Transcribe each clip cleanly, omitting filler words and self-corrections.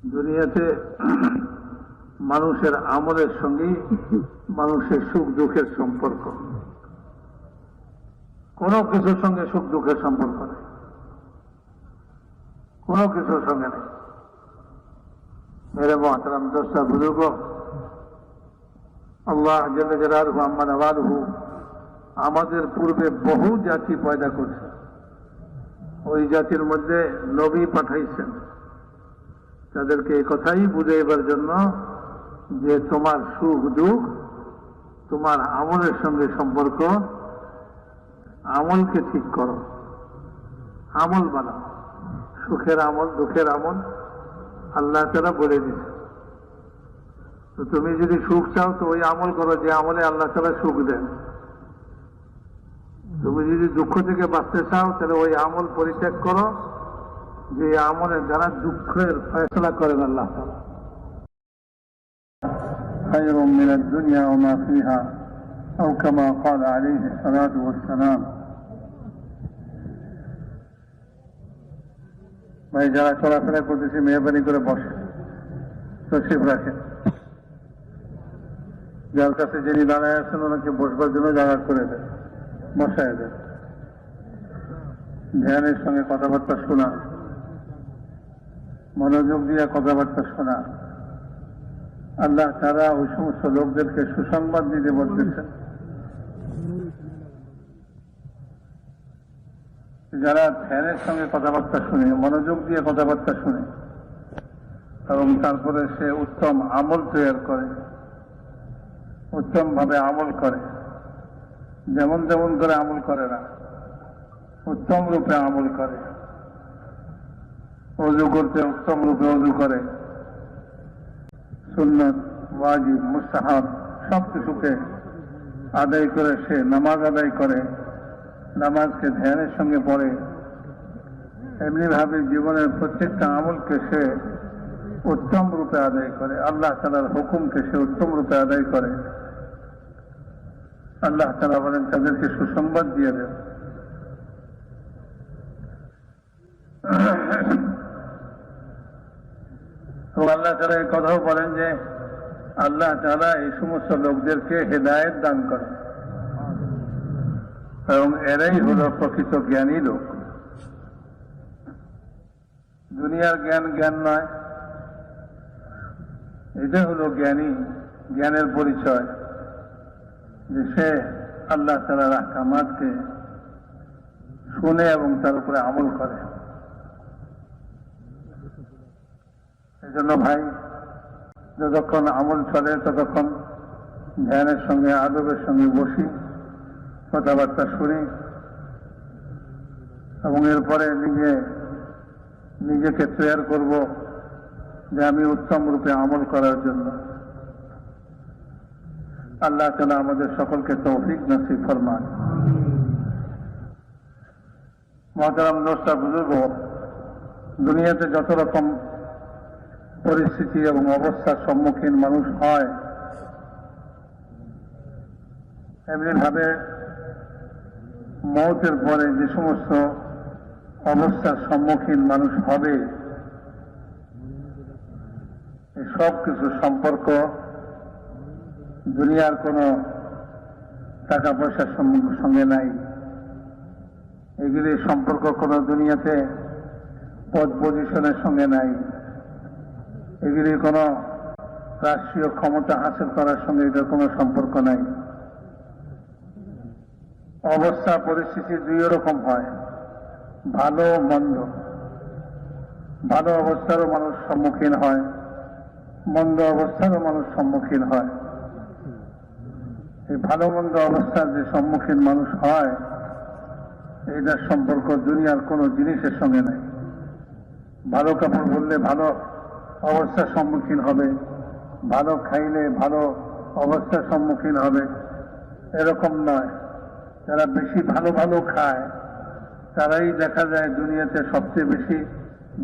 দুনিয়াতে মানুষের আমলের সঙ্গে মানুষের সুখ দুঃখের সম্পর্ক, কোনো কিছুর সঙ্গে সুখ দুঃখের সম্পর্ক নেই, কোনো কিছুর সঙ্গে নেই। মেরে মোহতারাম দোস্তা বুজুর্গ, আল্লাহ জাল্লা জালালহু আম্মা নওয়ালহু আমাদের পূর্বে বহু জাতি পয়দা করছে। ওই জাতির মধ্যে নবী পাঠাইছেন তাদেরকে এই কথাই বুঝাইবার জন্য যে তোমার সুখ দুঃখ তোমার আমলের সঙ্গে সম্পর্ক, আমলকে ঠিক করো, আমল বানাও, সুখের আমল দুঃখের আমল আল্লাহ তাআলা বলে দিচ্ছে। তো তুমি যদি সুখ চাও তো ওই আমল করো যে আমলে আল্লাহ তাআলা সুখ দেন। তুমি যদি দুঃখ থেকে বাঁচতে চাও তাহলে ওই আমল পরিত্যাগ করো যে আমলের দ্বারা দুঃখের ফয়সলা করেন আল্লাহ তাআলা। خير من الدنيا وما فيها أو كما قال عليه الصلاة والسلام। ভাই যারা চলাফেরা করতেছি মেহরবানি করে বসে তশরিফ রাখেন। যার কাছে যিনি দাঁড়ায় আছেন ওনাকে বসবার জন্য জায়গা করে দেন, বসায় দেন। ধ্যানের সঙ্গে কথাবার্তা শোনা, মনোযোগ দিয়ে কথাবার্তা শোনা। আল্লাহ তাআলা ওই সমস্ত লোকদেরকে সুসংবাদ দিতে বলতেছেন যারা ধ্যানের সঙ্গে কথাবার্তা শুনে, মনোযোগ দিয়ে কথাবার্তা শুনে এবং তারপরে সে উত্তম আমল তৈরি করে, উত্তম ভাবে আমল করে, যেমন যেমন করে আমল করে না, উত্তম রূপে আমল করে। ওযু করতে উত্তম রূপে ওযু করে, সুন্নাত ওয়াজিব মুস্তাহাব সব কিছুকে আদায় করে সে নামাজ আদায় করে, নামাজকে ধ্যানের সঙ্গে পড়ে। এমনি ভাবে জীবনের প্রত্যেকটা আমলকে সে উত্তম রূপে আদায় করে, আল্লাহ তাআলার হুকুমকে সে উত্তম রূপে আদায় করে। আল্লাহ তাআলা বলেন তাদেরকে সুসংবাদ দিয়ে দেন। আল্লাহ তাআলা এই কথাও বলেন যে আল্লাহ তাআলা এই সমস্ত লোকদেরকে হেদায়েত দান করে এবং এরাই হলো প্রকৃত জ্ঞানী লোক। দুনিয়ার জ্ঞান জ্ঞান নয়, এটা হলো জ্ঞানী, জ্ঞানের পরিচয় যে সে আল্লাহ তাআলার আহকামাতকে শুনে এবং তার উপরে আমল করে। এই জন্য ভাই যতক্ষণ আমল চলে ততক্ষণ ধ্যানের সঙ্গে আদবের সঙ্গে বসি, কথাবার্তা শুনি এবং এরপরে নিজেকে তৈরি করব যে আমি উত্তম রূপে আমল করার জন্য। আল্লাহ তাআলা আমাদের সকলকে তৌফিক নসিব ফরমান। মুহতারাম দোস্তা বুজুর্গ, দুনিয়াতে যত রকম পরিস্থিতি এবং অবস্থার সম্মুখীন মানুষ হয়, এমনি ভাবে মওতের পরে যে সমস্ত অবস্থার সম্মুখীন মানুষ হবে, এই সব কিছু সম্পর্ক দুনিয়ার কোনো টাকা পয়সার সঙ্গে নাই। এগুলির সম্পর্ক কোনো দুনিয়াতে পদ পজিশনের সঙ্গে নাই। এগুলির কোনো রাষ্ট্রীয় ক্ষমতা হাসিল করার সঙ্গে এটার কোনো সম্পর্ক নাই। অবস্থা পরিস্থিতি দুই রকম হয়, ভালো মন্দ। ভালো অবস্থারও মানুষ সম্মুখীন হয়, মন্দ অবস্থারও মানুষ সম্মুখীন হয়। এই ভালো মন্দ অবস্থার যে সম্মুখীন মানুষ হয়, এটার সম্পর্ক দুনিয়ার কোনো জিনিসের সঙ্গে নেই। ভালো কাপড় পরলে ভালো অবস্থার সম্মুখীন হবে, ভালো খাইলে ভালো অবস্থার সম্মুখীন হবে, এরকম নয়। যারা বেশি ভালো ভালো খায় তারাই দেখা যায় দুনিয়াতে সবচেয়ে বেশি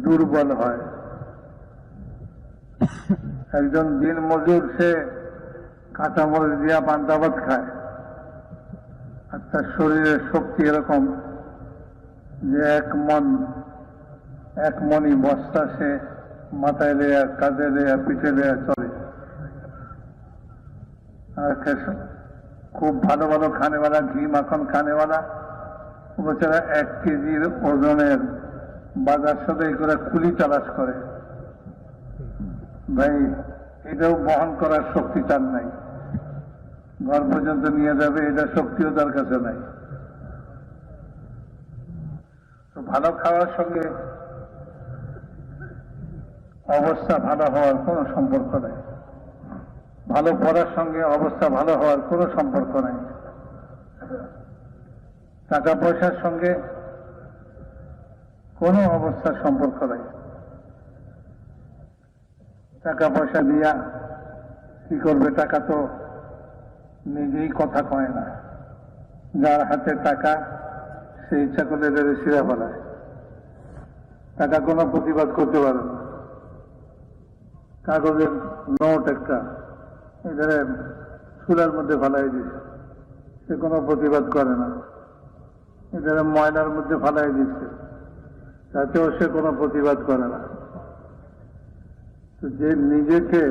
দুর্বল হয়। একজন দিন মজুর সে কাঁচামরিচ দিয়া পান্তা ভাত খায়, আর তার শরীরের শক্তি এরকম যে এক মণি বস্তা সে মাথায় লেয়া, কাঁধে লেয়া, পিঠে লেয়া চলে। আর খুব ভালো ভালো খানেওয়ালা, ঘি মাখন খানেওয়ালা বেচারা 1 কেজির ওজনের বাজার সদাই করে কুলি তালাশ করে। ভাই, এটাও বহন করার শক্তি তার নাই, ঘর পর্যন্ত নিয়ে যাবে এটা শক্তিও তার কাছে নাই। তো ভালো খাওয়ার সঙ্গে অবস্থা ভালো হওয়ার কোনো সম্পর্ক নেই, ভালো পড়ার সঙ্গে অবস্থা ভালো হওয়ার কোনো সম্পর্ক নেই, টাকা পয়সার সঙ্গে কোনো অবস্থার সম্পর্ক নেই। টাকা পয়সা দিয়া কি করবে? টাকা তো নিজেই কথা কয় না, যার হাতে টাকা সে ইচ্ছা করলে এদের শিরা ফেলায়। টাকা কোনো প্রতিবাদ করতে পারে না। কাগজের নোট একটা এদের চুলার মধ্যে ফেলাই দিচ্ছে, সে কোনো প্রতিবাদ করে না। এদের ময়লার মধ্যে ফেলাই দিচ্ছে, তাতেও সে কোনো প্রতিবাদ করে না। যে নিজেকে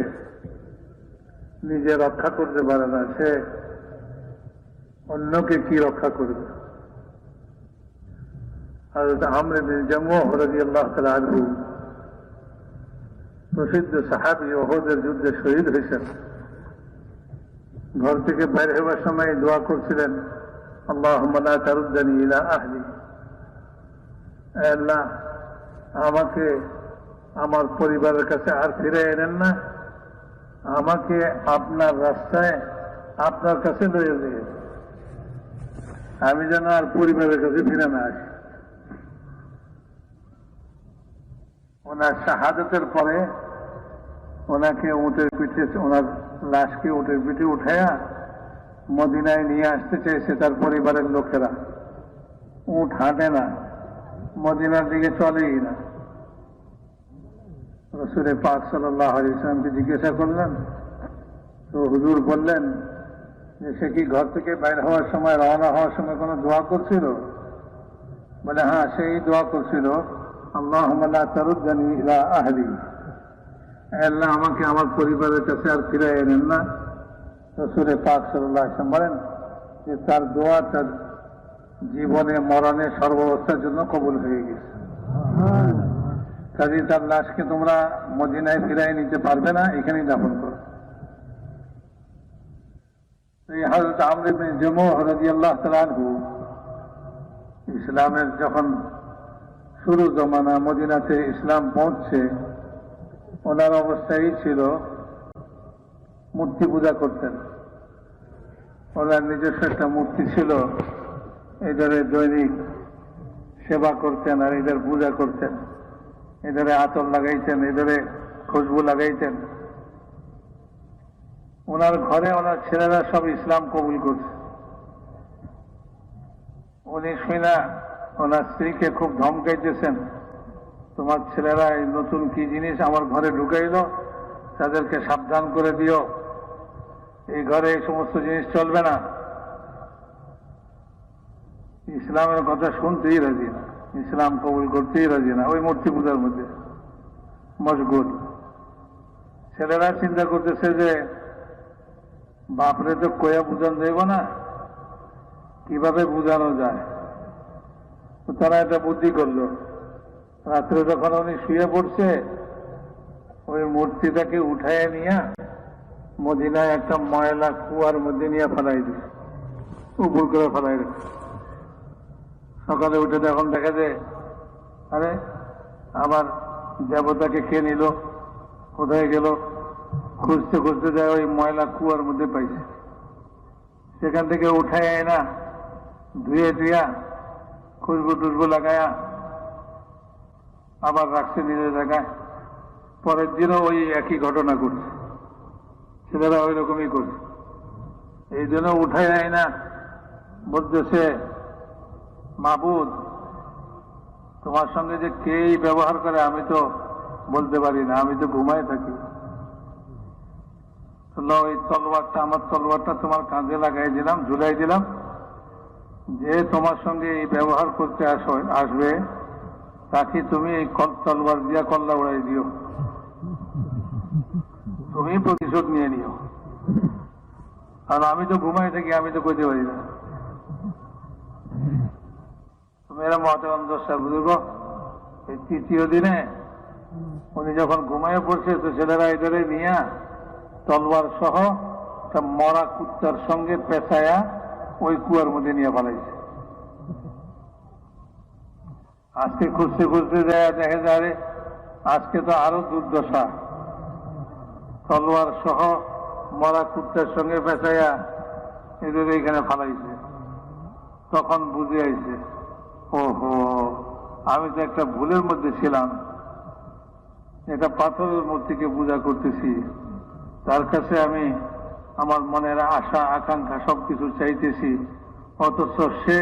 নিজে রক্ষা করতে পারে না, সে অন্যকে কি রক্ষা করবে? হযরত আমর বিন জামূহ রাদিয়াল্লাহু তাআলা আনহু প্রসিদ্ধ সাহাবী, উহুদের যুদ্ধে শহীদ হয়েছেন। ঘর থেকে বাইরে হওয়ার সময় দোয়া করছিলেন, আল্লাহুম্মা লা তারুদ্দানি ইলা আহলি, আল্লাহ আমাকে আমার পরিবারের কাছে আর ফিরে এনেন না, আমাকে আপনার রাস্তায় আপনার কাছে লয়ে দিয়ে, আমি যেন আর পরিবারের কাছে ফিরে না আসি। ওনার শাহাদাতের পরে ওনাকে উটের পিঠে, ওনার লাশকে উটের পিঠে উঠাইয়া মদিনায় নিয়ে আসতে চাইছে তার পরিবারের লোকেরা। উট হাঁটে না, মদিনার দিকে চলেই না। রাসূল পাক সাল্লাল্লাহু আলাইহি ওয়াসাল্লামকে জিজ্ঞাসা করলেন, তো হুজুর বললেন যে সে কি ঘর থেকে বাইরে হওয়ার সময়, রওনা হওয়ার সময় কোনো দোয়া করছিল? বলে হ্যাঁ, সেই দোয়া করছিল, আল্লাহুম্মা লা তারুদ্দানি ইলা আহলি, আল্লাহ আমাকে আমার পরিবারের কাছে আর ফিরে এনেন না। রাসূল পাক সাল্লাল্লাহু আলাইহি ওয়াসাল্লাম বলেন যে তার দোয়া তার জীবনে মরণে সর্বাবস্থার জন্য কবুল হয়ে গেছে। কাজে তার লাশকে তোমরা মদিনায় ফিরাই নিতে পারবে না, এখানেই দাফন করো। এই হযরত আমর বিন জামূহ রাদিয়াল্লাহু তাআলা আনহু ইসলামের যখন শুরু জমানা, মদিনাতে ইসলাম পৌঁছছে, ওনার অবস্থা এই ছিল, মূর্তি পূজা করতেন। ওনার নিজস্ব একটা মূর্তি ছিল, এদের দৈনিক সেবা করতেন আর এদের পূজা করতেন, এদের আতর লাগাইতেন, এদের খুশবু লাগাইতেন। ওনার ঘরে ওনার ছেলেরা সব ইসলাম কবুল করছে। উনি শুনা ওনার স্ত্রীকে খুব ধমকাইতেছেন, তোমার ছেলেরা এই নতুন কি জিনিস আমার ঘরে ঢুকাইল, তাদেরকে সাবধান করে দিও, এই ঘরে এই সমস্ত জিনিস চলবে না। ইসলামের কথা শুনতেই রাজি না, ইসলাম কবুল করতেই রাজি না, ওই মূর্তি পূজার মধ্যে মশগুল। ছেলেরা চিন্তা করতেছে যে বাপরে তো কয়া বুঝান যাইব না, কিভাবে বুঝানো যায়। তো তারা একটা বুদ্ধি করলো, রাত্রে যখন উনি শুয়ে পড়ছে, ওই মূর্তিটাকে উঠায় নিয়ে মদিনায় একটা ময়লা কুয়ার মধ্যে নিয়ে ফেলাই দিল, উপর করে ফেলাই দিল। সকালে উঠে যখন দেখা যায়, আরে আবার দেবতাকে কে নিল, কোথায় গেল, খুঁজতে খুঁজতে যায় ওই ময়লা কুয়ার মধ্যে পাইছে। সেখান থেকে উঠায় না, ধুয়ে ধুয়া খুশবু টুসবু লাগায়া আবার রাখছে নিজের জায়গায়। পরের দিনও ওই একই ঘটনা করছে, ছেলেরা ওই রকমই করছে। এই জন্য উঠায় না, বলতেছে মাবুদ, তোমার সঙ্গে যে কেই ব্যবহার করে আমি তো বলতে পারি না, আমি তো ঘুমায় থাকি। ওই তলোয়ারটা, আমার তলোয়ারটা তোমার কাঁধে লাগাই দিলাম, ঝুলাই দিলাম, যে তোমার সঙ্গে এই ব্যবহার করতে আসবে তাকে তুমি এই তলোয়ার দিয়া কল্লা উড়াই দিও। তুমি প্রতিশোধ নিয়ে নিও, কারণ আমি তো ঘুমাই থাকি, আমি তো কইতে পারি না। মেরা মহতারাম দোস্তার বুজুর্গ, এই তৃতীয় দিনে উনি যখন ঘুমাইয়ে পড়ছে, তো ছেলেরা এটারে নিয়ে তলবার সহ একটা মরা কুত্তার সঙ্গে পেঁচায়া ওই কুয়ার মধ্যে নিয়ে ফেলাইছে। আজকে খুঁজতে খুঁজতে যায়, দেখা যায় আজকে তো আরো দুর্দশা, তলোয়ার সহ মরা কুত্তার সঙ্গে পেঁচাইয়া এদের এইখানে ফালাইছে। তখন বুঝে আইছে, ওহো, আমি তো একটা ভুলের মধ্যে ছিলাম, এটা পাথরের মূর্তিকে পূজা করতেছি, তার কাছে আমি আমার মনের আশা আকাঙ্ক্ষা সবকিছু চাইতেছি, অথচ সে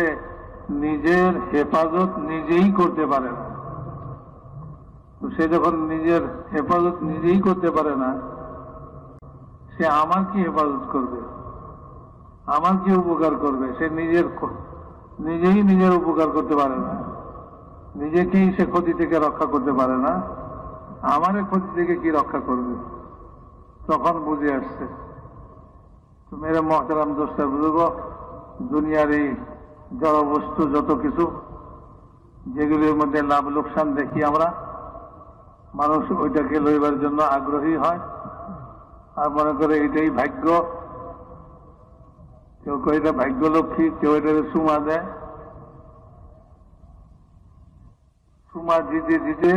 নিজের হেফাজত নিজেই করতে পারে না। সে যখন নিজের হেফাজত নিজেই করতে পারে না, সে আমার কি হেফাজত করবে, আমার কি উপকার করবে? সে নিজেই নিজের উপকার করতে পারে না, নিজেকেই সে ক্ষতি থেকে রক্ষা করতে পারে না, আমারে ক্ষতি থেকে কি রক্ষা করবে? তখন বুঝে আসছে। তো মেরে মহতারাম দোস্তা বুঝব, দুনিয়ার এই জড় বস্তু যত কিছু, যেগুলির মধ্যে লাভ লোকসান দেখি আমরা, মানুষ ওইটাকে লইবার জন্য আগ্রহী হয়, আর মনে করে এটাই ভাগ্য। কেউ কেউ এটা ভাগ্য লক্ষ্মী, কেউ এটাকে সুমা দেয়, সুমা দিতে দিতে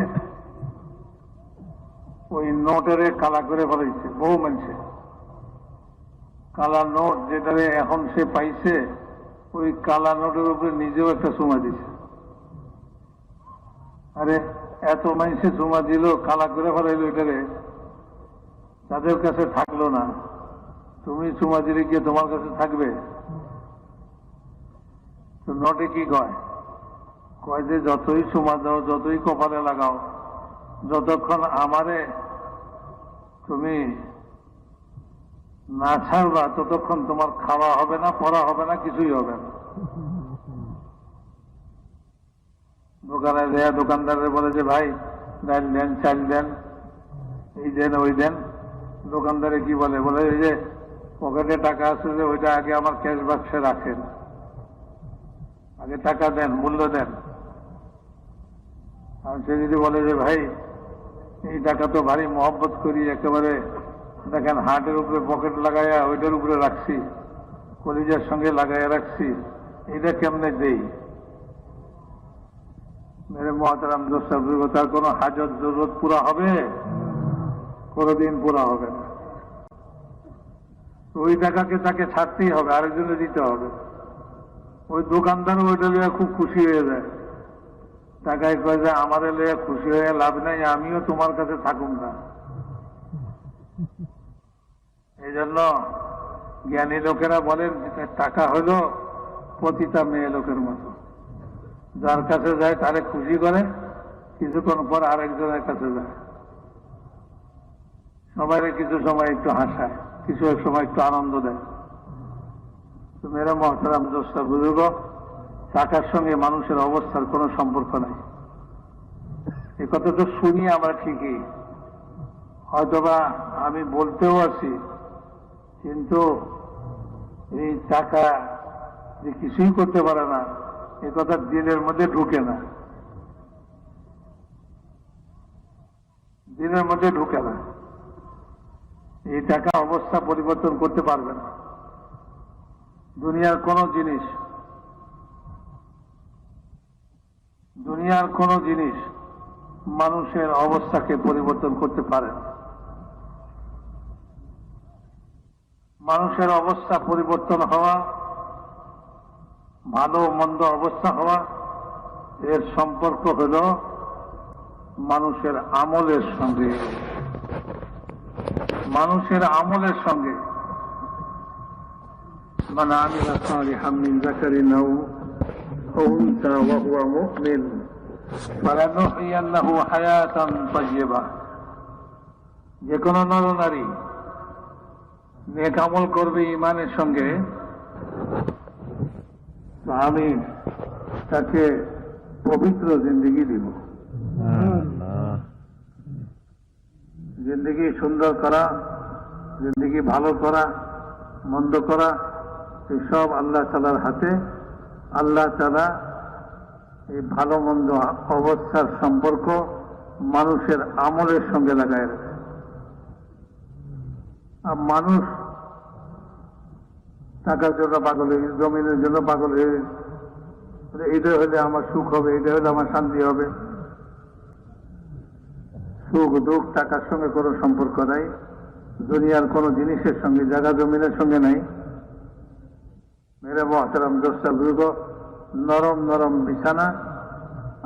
ওই নোটের কালা করে ফেলাইছে বহু মানুষে। কালা নোট যেটারে এখন সে পাইছে, ওই কালা নোটের উপরে নিজেও একটা সুমা দিছে। আরে এত মানুষে সুমা দিল, কালা করে ফেলাইল এটারে, তাদের কাছে থাকলো না, তুমি সুমা দিলে গিয়ে তোমার কাছে থাকবে? তো নোটে কি কয়? কয় যে যতই সুমা দাও, যতই কপালে লাগাও, যতক্ষণ আমারে তুমি না ছাড়বা, ততক্ষণ তোমার খাওয়া হবে না, পড়া হবে না, কিছুই হবে না। দোকানে দেয়া দোকানদারের বলে যে ভাই ডাল দেন, চাল দেন, এই দেন ওই দেন। দোকানদারে কি বলে? বলে এই যে পকেটে টাকা আছে, যে ওইটা আগে আমার ক্যাশ বাক্সে রাখেন, আগে টাকা দেন, মূল্য দেন। আর সে যদি বলে যে ভাই এই টাকা তো ভারী মহব্বত করি, একেবারে দেখেন হাটের উপরে পকেট লাগাইয়া ওইটার উপরে রাখছি, কলিজার সঙ্গে লাগাইয়া রাখছি, এইটা কেমনে দেই? মেরে মহতারাম দোস্তা বুঝবো, তার কোনো হাজত জরুরত পুরা হবে? কোনোদিন পুরা হবে না। ওই টাকাকে তাকে ছাড়তেই হবে, আরেকজনে দিতে হবে। ওই দোকানদারও ওইটা লিয়ে খুব খুশি হয়ে যায়, টাকায় কয় যে আমার লিয়ে খুশি হয়ে লাভ নাই, আমিও তোমার কাছে থাকুন না। এই জন্য জ্ঞানী লোকেরা বলেন, টাকা হইল পতিতা মেয়ে লোকের মতো, যার কাছে যায় তারে খুশি করে, কিছুক্ষণ পর আরেকজনের কাছে যায়, সবাই কিছু সময় একটু হাসায়, কিছু সময় একটু আনন্দ দেয়। তো মেরা মহতারাম দোস্তা বুজুর্গ, টাকার সঙ্গে মানুষের অবস্থার কোনো সম্পর্ক নাই। এ কথা তো শুনি আমরা ঠিকই, হয়তোবা আমি বলতেও আছি, কিন্তু এই টাকা যে কিছুই করতে পারে না, এ কথা দিনের মধ্যে ঢুকে না, দিনের মধ্যে ঢুকে না। এই টাকা অবস্থা পরিবর্তন করতে পারবে না। দুনিয়ার কোন জিনিস মানুষের অবস্থাকে পরিবর্তন করতে পারে না। মানুষের অবস্থা পরিবর্তন হওয়া, ভালো মন্দ অবস্থা হওয়া, এর সম্পর্ক হল মানুষের আমলের সঙ্গে। মানুষের আমলের সঙ্গে। মান আমিলা সালিহাম মিন যাকারিন আও উনসা ওয়া হুয়া মুমিন ফালানুহইয়ান্নাহু হায়াতান তাইয়্যিবা। যে কোনো নরনারী নেক আমল করবে ঈমানের সঙ্গে, আমি তাকে পবিত্র জিন্দেগি দিব। জিন্দগি সুন্দর করা, জিন্দগি ভালো করা, মন্দ করা, এসব আল্লাহ তাআলার হাতে। আল্লাহ তাআলা এই ভালো মন্দ অবস্থার সম্পর্ক মানুষের আমলের সঙ্গে লাগায় রাখে। আর মানুষ টাকার জন্য পাগল হয়ে, জমিনের জন্য পাগল হয়ে, এটা হলে আমার সুখ হবে, এটা হলে আমার শান্তি হবে। সুখ দুঃখ টাকার সঙ্গে কোনো সম্পর্ক নাই, দুনিয়ার কোনো জিনিসের সঙ্গে, জায়গা জমিনের সঙ্গে নাই। মেরে মহতারাম দোস্তা বুজুর্গ, নরম নরম বিছানা,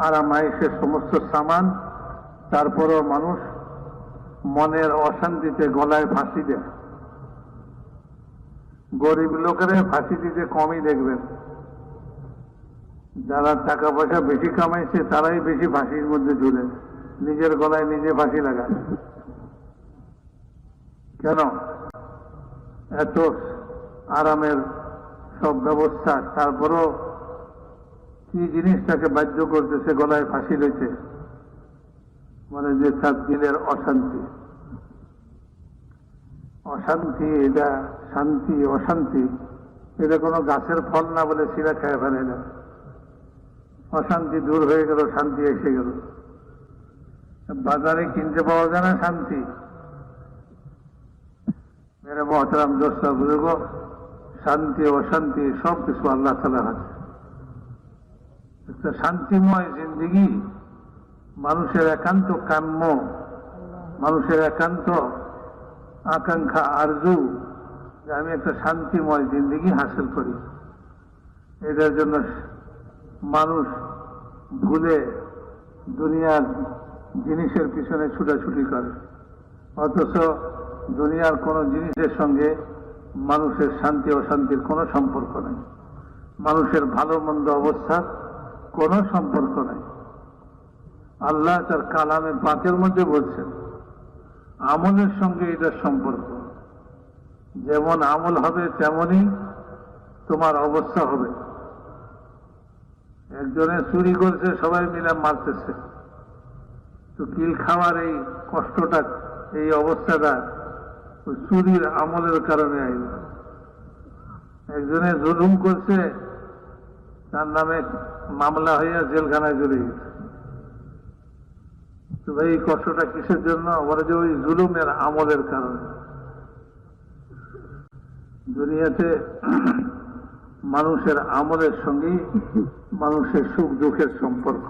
আরামায়েশের সমস্ত সামান, তারপরেও মানুষ মনের অশান্তিতে গলায় ফাঁসি দেয়। গরিব লোকেরা ফাঁসি দিতে কমই দেখবেন, যারা টাকা পয়সা বেশি কামাইছে তারাই বেশি ফাঁসির মধ্যে ঝুলে, নিজের গলায় নিজে ফাঁসি লাগায়। কেন? এত আরামের সব ব্যবস্থা, তারপরও কি জিনিস তাকে বাধ্য করতেছে গলায় ফাঁসি লইতে? মানে যে তার দিলের অশান্তি। অশান্তি এটা শান্তি, অশান্তি এটা কোনো গাছের ফল না বলে সিরা খেয়ে ফেলে না। অশান্তি দূর হয়ে গেল, শান্তি এসে গেল। বাজারে কিনতে পাওয়া যায় না শান্তি। মেরে মহতারাম দোস্তা বুজুর্গ, শান্তি অশান্তি সব কিছু আল্লাহ তাআলার হাতে। একটা শান্তিময় জিন্দেগি মানুষের একান্ত কাম্য, মানুষের একান্ত আকাঙ্ক্ষা, আরজু, যে আমি একটা শান্তিময় জিন্দেগি হাসিল করি। এটার জন্য মানুষ ভুলে দুনিয়ার জিনিসের পিছনে ছুটাছুটি করে, অথচ দুনিয়ার কোনো জিনিসের সঙ্গে মানুষের শান্তি অশান্তির কোনো সম্পর্ক নেই, মানুষের ভালো মন্দ অবস্থার কোনো সম্পর্ক নেই। আল্লাহ তার কালামে পাকের মধ্যে বলছেন আমলের সঙ্গে এটার সম্পর্ক। যেমন আমল হবে তেমনই তোমার অবস্থা হবে। একজনে চুরি করছে, সবাই মিলে মারতেছে, তো কিল খাওয়ার এই কষ্টটা, এই অবস্থাটা চুরির আমলের কারণে আইল। একজনে জুলুম করছে, তার নামে মামলা হইয়া জেলখানায় চলে গেছে। তো ভাই এই কষ্টটা কিসের জন্য? বলে যে ওই জুলুমের আমলের কারণে। দুনিয়াতে মানুষের আমলের সঙ্গে মানুষের সুখ দুঃখের সম্পর্ক,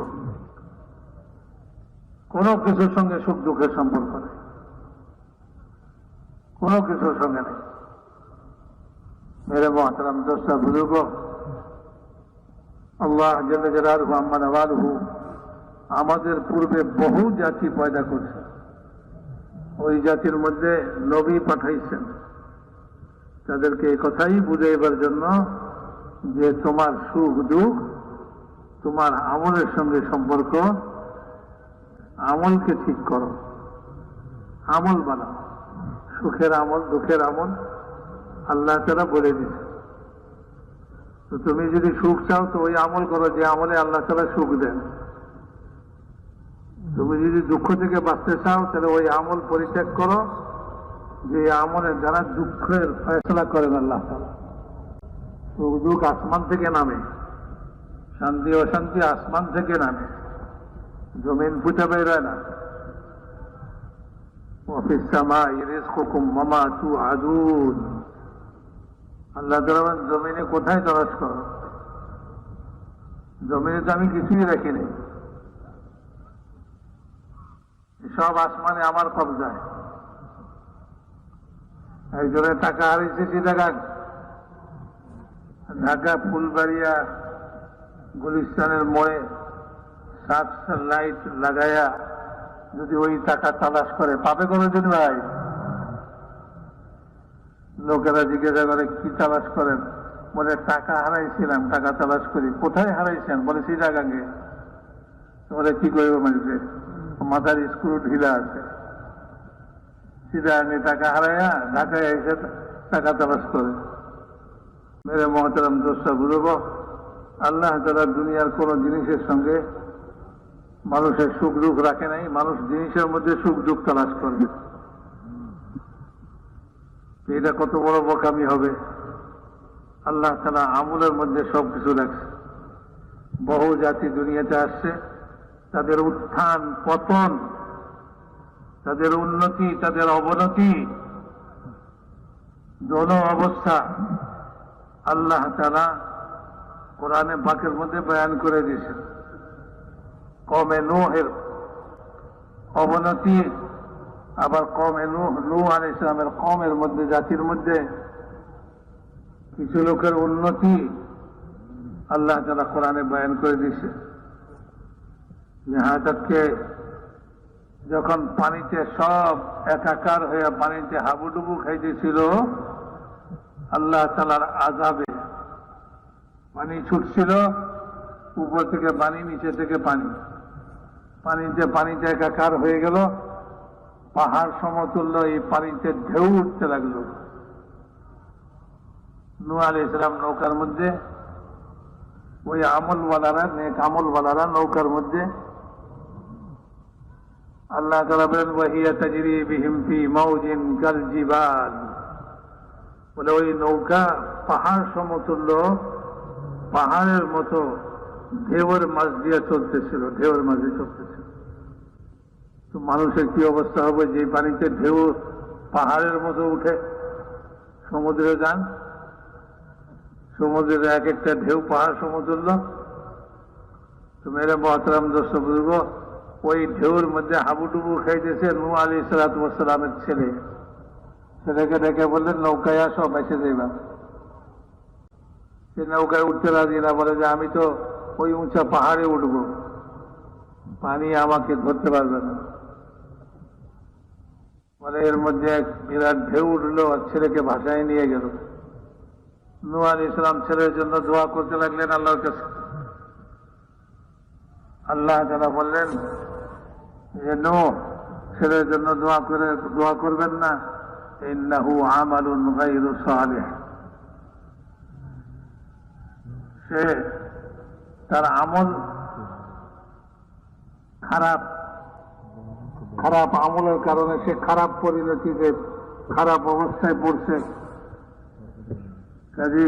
কোনো কিছুর সঙ্গে সুখ দুঃখের সম্পর্ক নেই, কোনো কিছুর সঙ্গে নেই। মেরে মহতারাম দোস্তা বুজুর্গ, আল্লাহ জাল্লা জালালুহু আম্মা নাওয়ালুহু আমাদের পূর্বে বহু জাতি পয়দা করছে। ওই জাতির মধ্যে নবী পাঠাইছেন তাদেরকে এই কথাই বুঝাইবার জন্য যে তোমার সুখ দুঃখ তোমার আমলের সঙ্গে সম্পর্ক। আমলকে ঠিক করো, আমল বানাও, সুখের আমল দুঃখের আমল আল্লাহ তাআলা বলে দিচ্ছে। তো তুমি যদি সুখ চাও তো ওই আমল করো যে আমলে আল্লাহ তাআলা সুখ দেন। তুমি যদি দুঃখ থেকে বাঁচতে চাও তাহলে ওই আমল পরিত্যাগ করো যে আমলের দ্বারা দুঃখের ফয়সলা করেন আল্লাহ তাআলা। সুখ দুঃখ আসমান থেকে নামে, শান্তি অশান্তি আসমান থেকে নামে, জমিন ফুটে বেরোয় না। ওয়াফিস সামাই রিজকুকুম ওয়া মা তুআদুন। আল্লাহ তাআলা জমিনে কোথায় তলাশ করো? জমিনে তো আমি কিছুই রাখিনি, সব আসমানে আমার কবজায়। একজনের টাকা হারিয়েছে চিটাগাং, ঢাকা ফুলবাড়িয়া গুলিস্তানের মোড়ে সার্চ লাইট লাগাইয়া যদি ওই টাকা তালাশ করে পাবে কোনোদিন ভাই? লোকেরা জিজ্ঞাসা করে কি তালাশ করেন? বলে টাকা হারাইছিলাম, টাকা তালাশ করি। কোথায় হারাইছেন? বলে চিটাগাঙ্গে। বলে কি করবে মানুষে? মাথার স্ক্রু ঢিলা আছে। চিটাগাঙ্গে টাকা হারাইয়া ঢাকায় এসে টাকা তালাশ করে। মেরে মহতারাম দোস্তা বুঝব, আল্লাহ তাআলা দুনিয়ার কোন জিনিসের সঙ্গে মানুষের সুখ দুঃখ রাখে নাই। মানুষ জিনিসের মধ্যে সুখ দুঃখ তালাশ করবে। এটা কত বড় বোকামি হবে। আল্লাহ তাআলা আমলের মধ্যে সবকিছু রাখছে। বহু জাতি দুনিয়াতে আসছে, তাদের উত্থান পতন, তাদের উন্নতি, তাদের অবনতি, দোনো অবস্থা আল্লাহ তাআলা কোরআনে পাকের মধ্যে বয়ান করে দিয়েছেন। কওমে নূহের অবনতি, আবার কওমে নূহ আলাইহিস সালামের কওমের মধ্যে, জাতির মধ্যে কিছু লোকের উন্নতি আল্লাহ তাআলা কোরআনে বয়ান করে দিয়েছে। যাহাদেরকে যখন পানিতে সব একাকার হয়ে পানিতে হাবুডুবু খাইতেছিল, আল্লাহ তাআলার আযাবে পানি ছুটছিল, উপর থেকে পানি, নিচে থেকে পানি, পানিতে একাকার হয়ে গেল, পাহাড় সমতুল্য এই পানিতে ঢেউ উঠতে লাগলো। নূহ আলাইহিস সালাম নৌকার মধ্যে, ওই আমলওয়ালারা, নেক আমলওয়ালারা নৌকার মধ্যে, আল্লাহ তাআলা বলেন ওয়াহিয়া তাজরি বিহিম ফি মাউজিন কাল জিবাল, বলে ওই নৌকা পাহাড় সমতুল্য, পাহাড়ের মতো ঢেউয়ের মাঝ দিয়ে চলতেছিল, ঢেউয়ের মাঝে চলতেছিল। তো মানুষের কি অবস্থা হবে যে পানিতে ঢেউ পাহাড়ের মতো উঠে? সমুদ্রে যান, সমুদ্রের এক একটা ঢেউ পাহাড় সমতুল্য। তো মেরে মহতরম দোস্ত বুজুর্গ, ওই ঢেউর মধ্যে হাবুডুবু খাইতেছে নূহ আলাইহিস সালাতু ওয়াস সালামের ছেলে। ছেলেকে ডেকে বললেন নৌকায় আসো, বেঁচে যাইবা। সে নৌকায় উঠতে রাজি না, বলে যে আমি তো ওই উঁচা পাহাড়ে উঠবো, পানি আমাকে ধরতে পারবে না। বলে এর মধ্যে এক বিরাট ঢেউ উঠলো আর ছেলেকে ভাসায় নিয়ে গেল। নূহ আলাইহিস সালাম ছেলের জন্য দোয়া করতে লাগলেন আল্লাহর কাছে। আল্লাহ তাআলা বললেন যে নূহ, ছেলের জন্য দোয়া করবেন না, ইন্নাহু আমালুন গায়রু সালিহ, সে তার আমল খারাপ, খারাপ আমলের কারণে সে খারাপ পরিণতিতে, খারাপ অবস্থায় পড়ছে। কাজে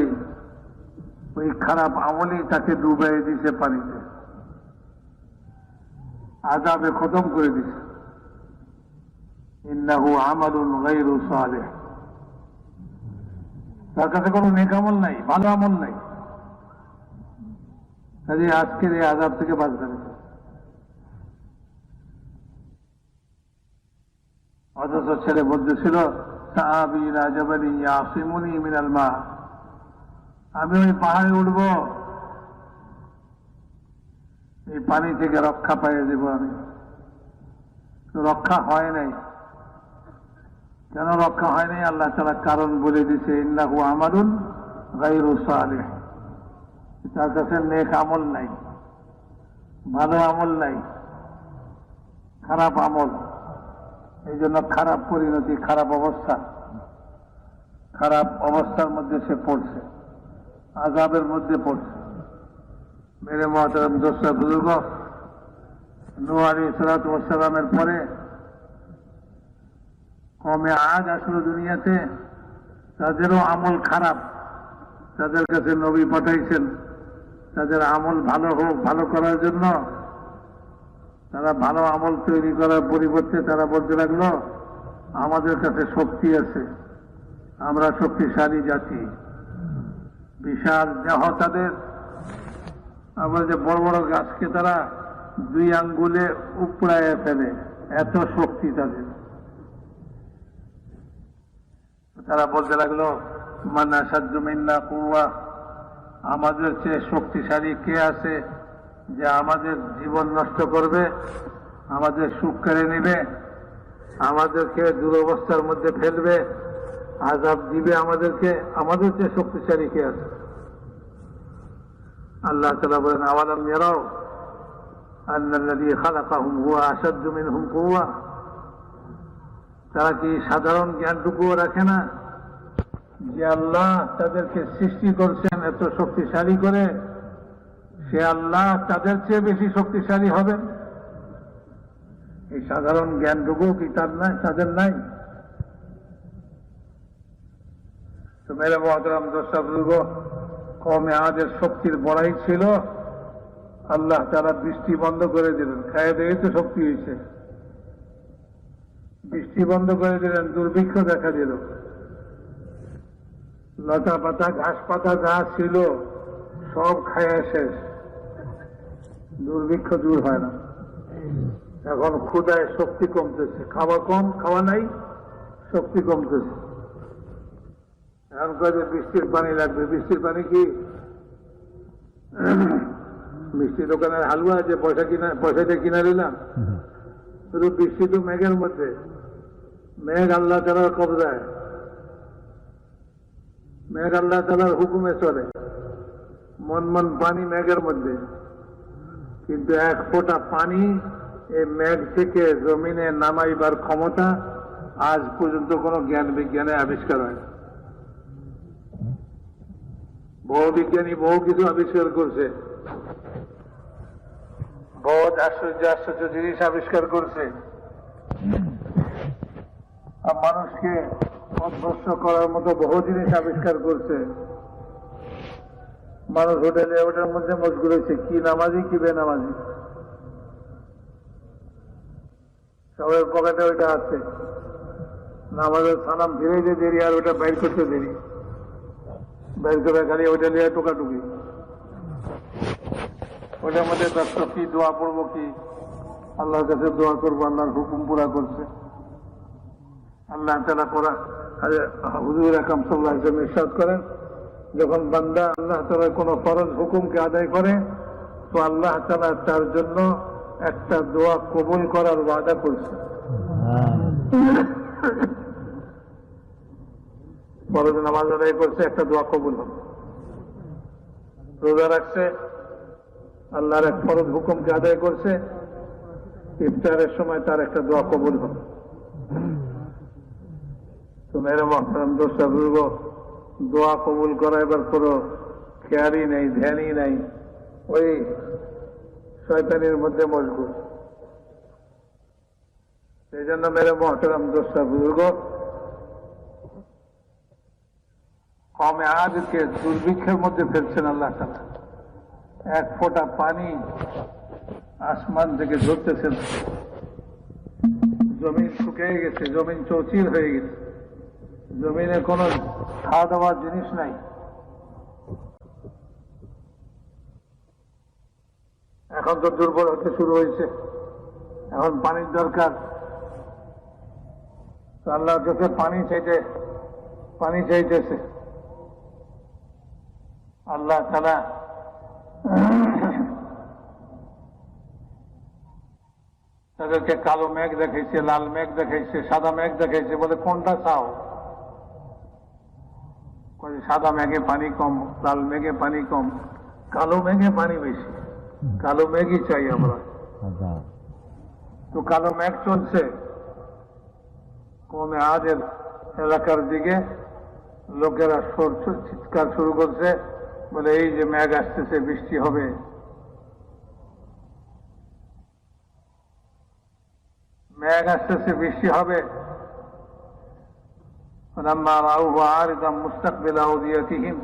ওই খারাপ আমলই তাকে ডুবাই দিছে পানিতে, আযাবে খতম করে দিছে। ইন্নাহু আমালুন গায়রু সালিহ, তার কাছে কোনো নেক আমল নাই, ভালো আমল নাই। কাজে আজকের এই আযাব থেকে বাঁচবে না। অথচ ছেলে বলতেছিল সাআবি ইলা জাবালিন ইয়াসিমুনি মিনাল মা, আমি ওই পাহাড়ে উঠব, এই পানি থেকে রক্ষা পাইয়ে দেব আমি। রক্ষা হয় নাই। কেন রক্ষা হয় নাই? আল্লাহ তাআলা কারণ বলে দিছে, ইন্নাহু আমালুন গায়রু সালিহ, তার কাছে নেক আমল নাই, ভালো আমল নাই, খারাপ আমল। এই জন্য খারাপ পরিণতি, খারাপ অবস্থা, খারাপ অবস্থার মধ্যে সে পড়ছে, আযাবের মধ্যে পড়ছে। মেরে মহতরম দোস্ত বুজুর্গ, নূহ আলাইহিস সালাতু ওয়াস সালামের পরে কওমে আদ আসলো দুনিয়াতে, তাদেরও আমল খারাপ। তাদের কাছে নবী পাঠাইছেন তাদের আমল ভালো হোক, ভালো করার জন্য। তারা ভালো আমল তৈরি করার পরিবর্তে তারা বলতে লাগলো আমাদের কাছে শক্তি আছে, আমরা শক্তিশালী জাতি, বিশাল দেহ তাদের। আবার যে বড় বড় গাছকে তারা 2 আঙ্গুলে উপড়ায় ফেলে, এত শক্তি তাদের। তারা বলতে লাগলো মান আশাদ্দু মিন্না কুওয়া, আমাদের চেয়ে শক্তিশালী কে আছে যে আমাদের জীবন নষ্ট করবে, আমাদের সুখ কেড়ে নেবে, আমাদেরকে দুরবস্থার মধ্যে ফেলবে, আযাব দিবে আমাদেরকে, আমাদের চেয়ে শক্তিশালী কে আছে? আল্লাহ তাআলা বলেন আওয়ালাম ইয়ারাউ আন্নাল্লাযী খালাকাহুম হুয়া আশাদ্দু মিনহুম কুওয়া, তারা কি সাধারণ জ্ঞানটুকুও রাখে না যে আল্লাহ তাদেরকে সৃষ্টি করছেন এত শক্তিশালী করে, সে আল্লাহ তাদের চেয়ে বেশি শক্তিশালী হবেন? এই সাধারণ জ্ঞানটুকু কি তাদের নাই? তো মেরে মহতরম দোস্তা বুজুর্গ, কওমে আদের শক্তির বড়াই ছিল, আল্লাহ তাআলা বৃষ্টি বন্ধ করে দিলেন। খায় দিয়ে তো শক্তি হয়েছে, বৃষ্টি বন্ধ করে দিলেন, দুর্ভিক্ষ দেখা দিল। লতা পাতা ঘাস পাতা যা ছিল সব খায়া শেষ, দুর্ভিক্ষ দূর হয় না। এখন ক্ষুধায় শক্তি কমতেছে, খাওয়া কম, খাওয়া নাই, শক্তি কমতেছে। এখন কাজে বৃষ্টির পানি লাগবে। বৃষ্টির পানি কি মিষ্টি দোকানের হালুয়া যে পয়সা দিয়ে কিনা দিলাম? শুধু বৃষ্টি তো মেঘের মধ্যে, মেঘ আল্লাহ তাআলার কবজায়, মেঘ আল্লাহ তাআলার হুকুমে চলে। মন মন পানি মেঘের মধ্যে, কিন্তু এক ফোঁটা পানি এই মেঘ থেকে জমিনে নামাইবার ক্ষমতা আজ পর্যন্ত কোনো জ্ঞান বিজ্ঞানে আবিষ্কার হয়। বহু বিজ্ঞানী বহু কিছু আবিষ্কার করছে, বহুত আশ্চর্য আশ্চর্য জিনিস আবিষ্কার করছে, আর মানুষকে অভ্যস্ত করার মতো বহু জিনিস আবিষ্কার করছে। মানুষ হোটেলে ওটার মধ্যে মশগুল হয়েছে, কি নামাজি কি বেনামাজি, সবাই পকেটে ওইটা আছে। নামাজের সালাম ফিরে যে দেরি, আর ওটা বাইর করতে দেরি, বাইর করে খালি ওইটা নিয়ে টোকাটুকি। ওটার মধ্যে ব্যস্ত, কি দোয়া পড়বো, কি আল্লাহর কাছে দোয়া করবো, আল্লাহর হুকুম পুরা করছে। আল্লাহ তাআলা করা হুজুর আকরাম সাল্লাল্লাহু আলাইহি ওয়াসাল্লাম ইরশাদ করেন, যখন বান্দা আল্লাহ তাআলার কোন ফরজ হুকুমকে আদায় করে, তো আল্লাহ তাআলা তার জন্য একটা দোয়া কবুল করার ওয়াদা করছে। ফরজ নামাজ আদায় করছে, একটা দোয়া কবুল হবে। রোজা রাখছে, আল্লাহর এক ফরজ হুকুমকে আদায় করছে, ইফতারের সময় তার একটা দোয়া কবুল হবে। তো মেরে মহতারাম দোস্তা বুজুর্গ, দোয়া কবুল করা এবার কোনো খেয়ালই নেই, ধ্যানই নাই, ওই শয়তানির মধ্যে মশগুল। সেই জন্য মেরে মহতারাম দোস্তা বুজুর্গ, কওমে আদকে দুর্ভিক্ষের মধ্যে ফেলছেন আল্লাহ তাআলা। এক ফোঁটা পানি আসমান থেকে ঝরতেছেন, জমিন শুকিয়ে গেছে, জমিন চৌচির হয়ে গেছে, জমিনে কোনো খাওয়া দাওয়ার জিনিস নাই। এখন তো দুর্বল হতে শুরু হয়েছে, এখন পানির দরকার। আল্লাহর কাছে পানি চাইতেছে। আল্লাহ তাআলা তাদেরকে কালো মেঘ দেখাইছে, লাল মেঘ দেখাইছে, সাদা মেঘ দেখাইছে, বলে কোনটা চাও? সাদা মেঘে পানি কম, লাল মেঘে পানি কম, কালো মেঘে পানি বেশি। কালো মেঘই চাই আমরা। তো কালো মেঘ চলছে কওমে আদের এলাকার দিকে, লোকেরা চিৎকার শুরু করছে, বলে এই যে মেঘ আসতেছে, বৃষ্টি হবে। মেঘ আসতেছে, বৃষ্টি হবে। فلما رأوه عارضا مستقبل أوديتهم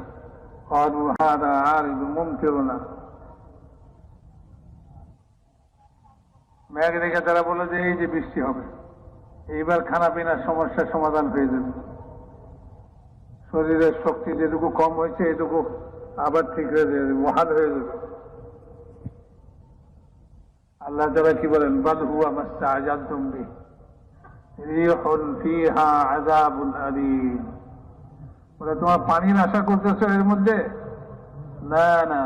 قالوا هذا عارض ممطرنا। মেঘ দেখে তারা বলে যে এই যে বৃষ্টি হবে, এইবার খানা পিনার সমস্যার সমাধান হয়ে যাবে। শরীরের শক্তি যেটুকু কম হয়েছে এটুকু আবার ঠিক হয়ে যাবে, বহাল হয়ে যাবে। আল্লাহ তাআলা কি বলেন, বাল হুয়া মাস্তাআজালতুম বিহি রিহুন ফিহা আযাবুন আলীম। বলে তোমার পানির আশা করতেছো এর মধ্যে? না না,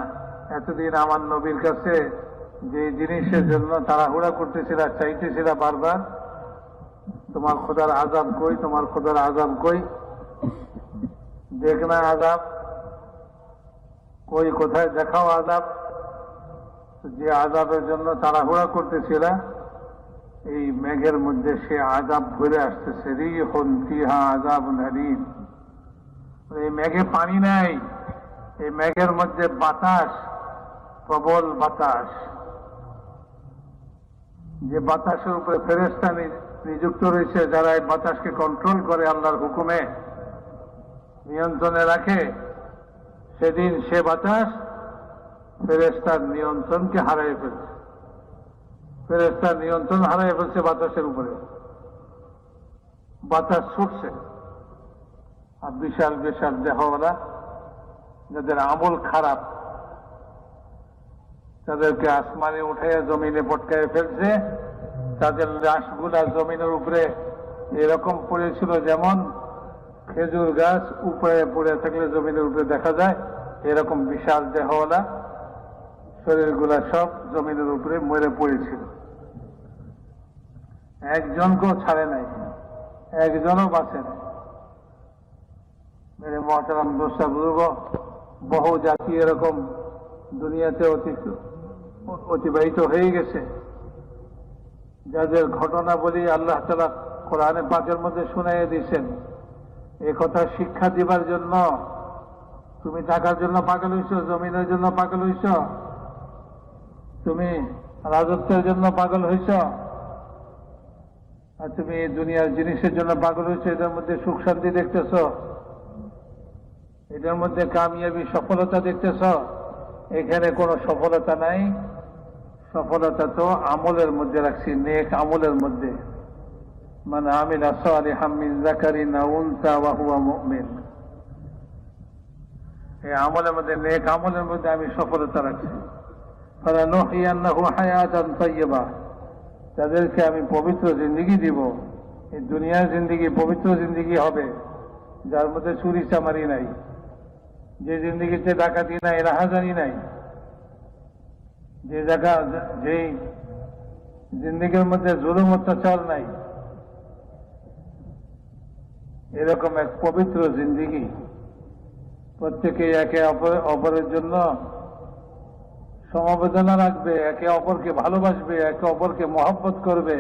এতদিন আমার নবীর কাছে যে জিনিসের জন্য তাড়াহুড়া করতেছিল, চাইতেছিল বারবার, তোমার খোদার আযাব কই, তোমার খোদার আযাব কই, দেখ না আযাব কই, কোথায় দেখাও আযাব। যে আযাবের জন্য তাড়াহুড়া করতেছিল, এই মেঘের মধ্যে সে আযাব ঘুরে আসতেছে। রিহুন ফিহা আযাবুন আলীম। এই মেঘে পানি নাই, এই মেঘের মধ্যে বাতাস, প্রবল বাতাস। যে বাতাসের উপরে ফেরেশতা নিযুক্ত রয়েছে, যারা এই বাতাসকে কন্ট্রোল করে আল্লাহর হুকুমে, নিয়ন্ত্রণে রাখে, সেদিন সে বাতাস ফেরেশতার নিয়ন্ত্রণকে হারিয়ে ফেলছে। ফেরেশতার নিয়ন্ত্রণ হারিয়ে ফেলছে বাতাসের উপরে। বাতাস ছুটছে, আর বিশাল বিশাল দেহওয়ালা যাদের আমল খারাপ তাদেরকে আসমানে উঠাইয়া জমিনে পটকায় ফেলছে। তাদের লাশগুলা জমিনের উপরে এরকম পড়েছিল যেমন খেজুর গাছ উপরে পড়ে থাকলে জমিনের উপরে দেখা যায়, এরকম বিশাল দেহওয়ালা শরীরগুলা সব জমিনের উপরে মরে পড়েছিল। একজনকেও ছাড়ে নাই, একজনও বাঁচে নাই। মেরে মহতারাম দোস্তা বুজুর্গ, বহু জাতি এরকম দুনিয়াতে অতিবাহিত হয়ে গেছে, যাদের ঘটনা বলি আল্লাহ তাআলা কোরআনে পাকের মধ্যে শুনাইয়া দিয়েছেন। এ কথা শিক্ষা দিবার জন্য তুমি টাকার জন্য পাগল হইছ, জমিনের জন্য পাগল হইছ, তুমি রাজত্বের জন্য পাগল হইছ, আর তুমি দুনিয়ার জিনিসের জন্য পাগল হইছ। এটার মধ্যে সুখ শান্তি দেখতেছ, এটার মধ্যে কামিয়াবি সফলতা দেখতেছ। এখানে কোনো সফলতা নাই। সফলতা তো আমলের মধ্যে রাখছি, নেক আমলের মধ্যে। মান আমিলা সালিহাম মিন যাকারিন আও উনসা ওয়া হুয়া মুমিন, এই আমলের মধ্যে, নেক আমলের মধ্যে আমি সফলতা রাখছি। ফালানুহিয়ান্নাহু হায়াতান তাইয়্যিবা, তাদেরকে আমি পবিত্র জিন্দেগি দিব। এই দুনিয়ার জিন্দেগি পবিত্র জিন্দেগি হবে, যার মধ্যে চুরি চামারি নাই, যে জিন্দেগিতে ডাকাতি নাই, রাহাজানি নাই, যে জায়গা যেই জিন্দেগির মধ্যে জুলুম অত্যাচার নাই, এরকম এক পবিত্র জিন্দেগি। প্রত্যেকে একে অপরের জন্য সমবেদনা রাখবে, একে অপরকে ভালোবাসবে, একে অপরকে মহব্বত করবে,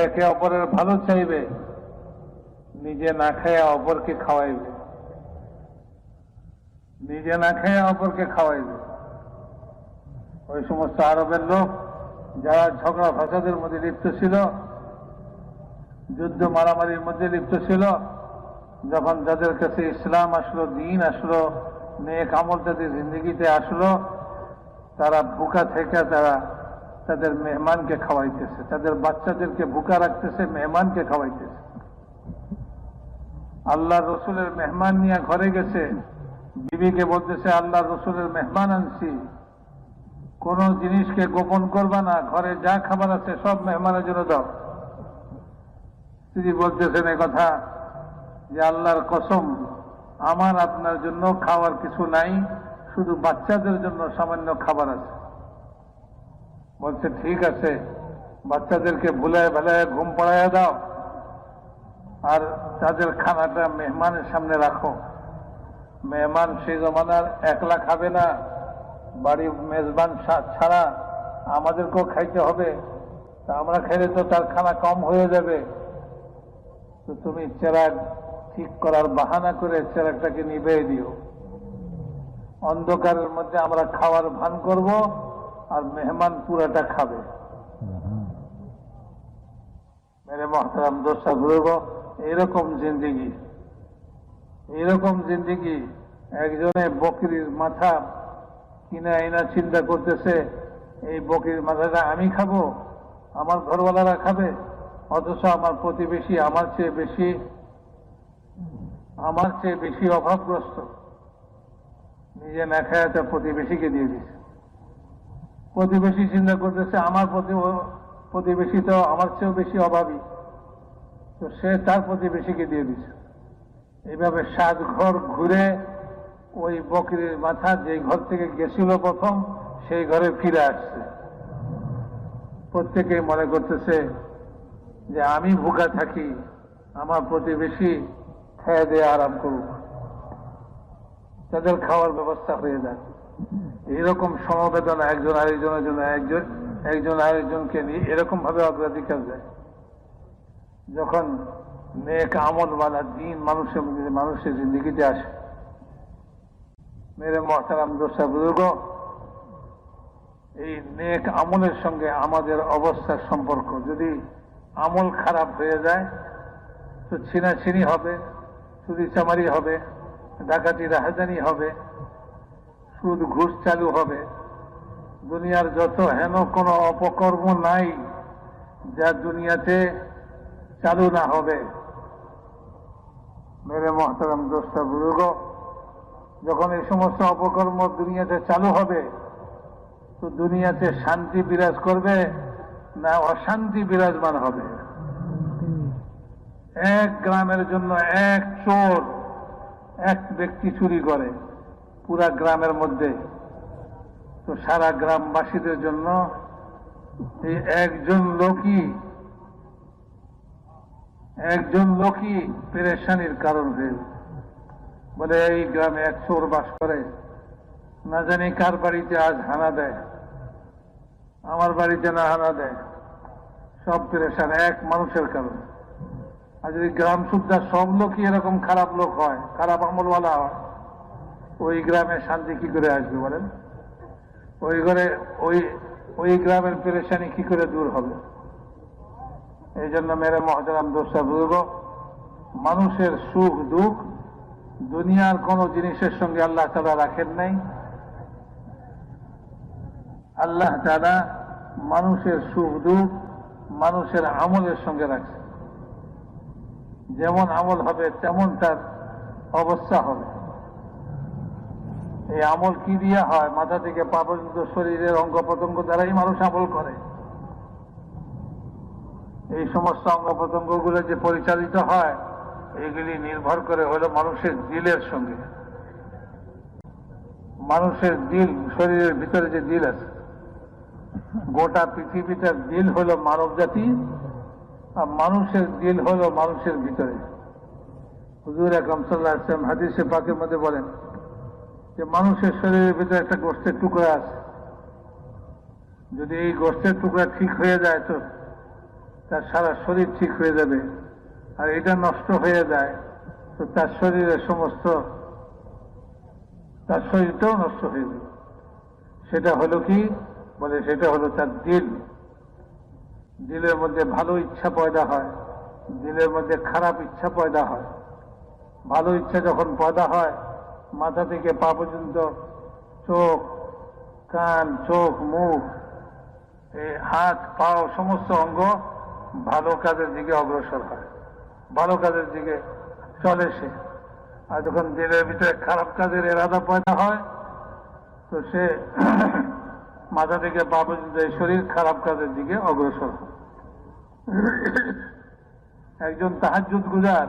একে অপরের ভালো চাইবে, নিজে না খায়া অপরকে খাওয়াইবে, নিজে না খায়া অপরকে খাওয়াইবে। ওই সমস্ত আরবের লোক যারা ঝগড়া ফাসাদের মধ্যে লিপ্ত ছিল, যুদ্ধ মারামারির মধ্যে লিপ্ত ছিল, যখন যাদের কাছে ইসলাম আসলো, দিন আসলো, নেক আমল তাদের জিন্দগিতে আসলো, তারা ভুকা থেকে তারা তাদের মেহমানকে খাওয়াইতেছে, তাদের বাচ্চাদেরকে ভুকা রাখতেছে, মেহমানকে খাওয়াইতেছে। আল্লাহ রসুলের মেহমান নিয়ে ঘরে গেছে, বিবিকে বলতেছে আল্লাহ রসুলের মেহমান আনছি, কোন জিনিসকে গোপন করবা না, ঘরে যা খাবার আছে সব মেহমানের জন্য দাও। তিনি বলতেছেন এ কথা যে আল্লাহর কসম, আমার আপনার জন্য খাওয়ার কিছু নাই, শুধু বাচ্চাদের জন্য সামান্য খাবার আছে। বলছে ঠিক আছে, বাচ্চাদেরকে ভুলায় ভেলায় ঘুম পড়াইয়া দাও, আর তাদের খানাটা মেহমানের সামনে রাখো। মেহমান সেই জমানার একলা খাবে না, বাড়ির মেজবান ছাড়া আমাদেরকেও খাইতে হবে, তা আমরা খাইলে তো তার খানা কম হয়ে যাবে। তো তুমি চেরাগ ঠিক করার বাহানা করে চেরাগটাকে নিভিয়ে দিও, অন্ধকারের মধ্যে আমরা খাওয়ার ভান করব, আর মেহমান পুরাটা খাবে। মেরে মহতারাম দোস্তা বুজুর্গ, এরকম জিন্দেগি, এরকম জিন্দেগি। একজনে বকরির মাথা কিনে আইনা চিন্তা করতেছে, এই বকরির মাথাটা আমি খাবো, আমার ঘরওয়ালারা খাবে, অথচ আমার প্রতিবেশী আমার চেয়ে বেশি অভাবগ্রস্ত, নিজে না খায় তা প্রতিবেশীকে দিয়ে দিচ্ছে। প্রতিবেশী চিন্তা করতেছে আমার প্রতিবেশী তো আমার চেয়েও বেশি অভাবী, তো সে তার প্রতিবেশীকে দিয়ে দিচ্ছে। এইভাবে 7 ঘর ঘুরে ওই বকরির মাথা যে ঘর থেকে গেছিল প্রথম, সেই ঘরে ফিরে আসছে। প্রত্যেকেই মনে করতেছে যে আমি ভুকা থাকি, আমার প্রতিবেশী খেয়ে দিয়ে আরাম করুক, তাদের খাওয়ার ব্যবস্থা হয়ে যায়। এরকম সমবেদনা একজন আরেকজনের জন্য, একজন আরেকজনকে নিয়ে এরকম ভাবে অগ্রাধিকার দেয়। যখন নেক আমল ওয়ালা দিন মানুষের জিন্দগিতে আসে, মেরে মহতারাম দোস্তা বুজুর্গ, এই নেক আমলের সঙ্গে আমাদের অবস্থার সম্পর্ক। যদি আমল খারাপ হয়ে যায় তো ছিনাছিনি হবে, চুরি চামারি হবে, ডাকাতি রাহাজানি হবে, সুদ ঘুষ চালু হবে। দুনিয়ার যত হেন কোনো অপকর্ম নাই যা দুনিয়াতে চালু না হবে। মেরে মহতারাম দোস্ত বুজুর্গ, যখন এই সমস্ত অপকর্ম দুনিয়াতে চালু হবে তো দুনিয়াতে শান্তি বিরাজ করবে না অশান্তি বিরাজমান হবে? এক গ্রামের জন্য এক চোর, এক ব্যক্তি চুরি করে পুরা গ্রামের মধ্যে, তো সারা গ্রামবাসীদের জন্য এই একজন লোকই পেরেশানির কারণ হয়ে বলে এই গ্রামে এক চোর বাস করে, না জানি কার বাড়িতে আজ হানা দেয়, আমার বাড়িতে না হানা দেয়, সব পেরেশান এক মানুষের কারণে। আর যদি গ্রাম সুদ্ধা সব লোকই এরকম খারাপ লোক হয়, খারাপ আমলওয়ালা হয়, ওই গ্রামে শান্তি কি করে আসবে বলেন? ওই গ্রামের পেরেশানি কি করে দূর হবে? এই জন্য মেরে মহতারাম দোস্ত বুজুর্গ, মানুষের সুখ দুঃখ দুনিয়ার কোন জিনিসের সঙ্গে আল্লাহ তাআলা রাখেন নাই। আল্লাহ তাআলা মানুষের সুখ দুঃখ মানুষের আমলের সঙ্গে রাখছে। যেমন আমল হবে তেমন তার অবস্থা হবে। এই আমল কি দিয়ে হয়? মাথা থেকে পা পর্যন্ত শরীরের অঙ্গ প্রত্যঙ্গ দ্বারাই মানুষ আমল করে। এই সমস্ত অঙ্গ প্রত্যঙ্গগুলো যে পরিচালিত হয় এগুলি নির্ভর করে হলো মানুষের দিলের সঙ্গে। মানুষের দিল, শরীরের ভিতরে যে দিল আছে, গোটা পৃথিবীটার দিল হলো মানব জাতি, আর মানুষের দিল হলো মানুষের ভিতরে। হুজুর আকরাম সাল্লাল্লাহু আলাইহি ওয়াসাল্লাম হাদিসে পাকের মধ্যে বলেন যে মানুষের শরীরের ভিতরে একটা গোশতের টুকরা আছে, যদি এই গোশতের টুকরা ঠিক হয়ে যায় তো তার সারা শরীর ঠিক হয়ে যাবে, আর এটা নষ্ট হয়ে যায় তো তার শরীরটাও নষ্ট হয়ে যাবে। সেটা হলো কি বলে? সেটা হলো তার দিল। দিলের মধ্যে ভালো ইচ্ছা পয়দা হয়, দিলের মধ্যে খারাপ ইচ্ছা পয়দা হয়। ভালো ইচ্ছা যখন পয়দা হয়, মাথা থেকে পা পর্যন্ত চোখ, কান, চোখ, মুখ, হাত, পাও, সমস্ত অঙ্গ ভালো কাজের দিকে অগ্রসর হয়, ভালো কাজের দিকে চলে সে। আর যখন দিলের ভিতরে খারাপ কাজের এরাদা পয়দা হয় তো সে মাথা থেকে পা পর্যন্ত শরীর খারাপ কাজের দিকে অগ্রসর হয়। একজন তাহাজ্জুদ গুজার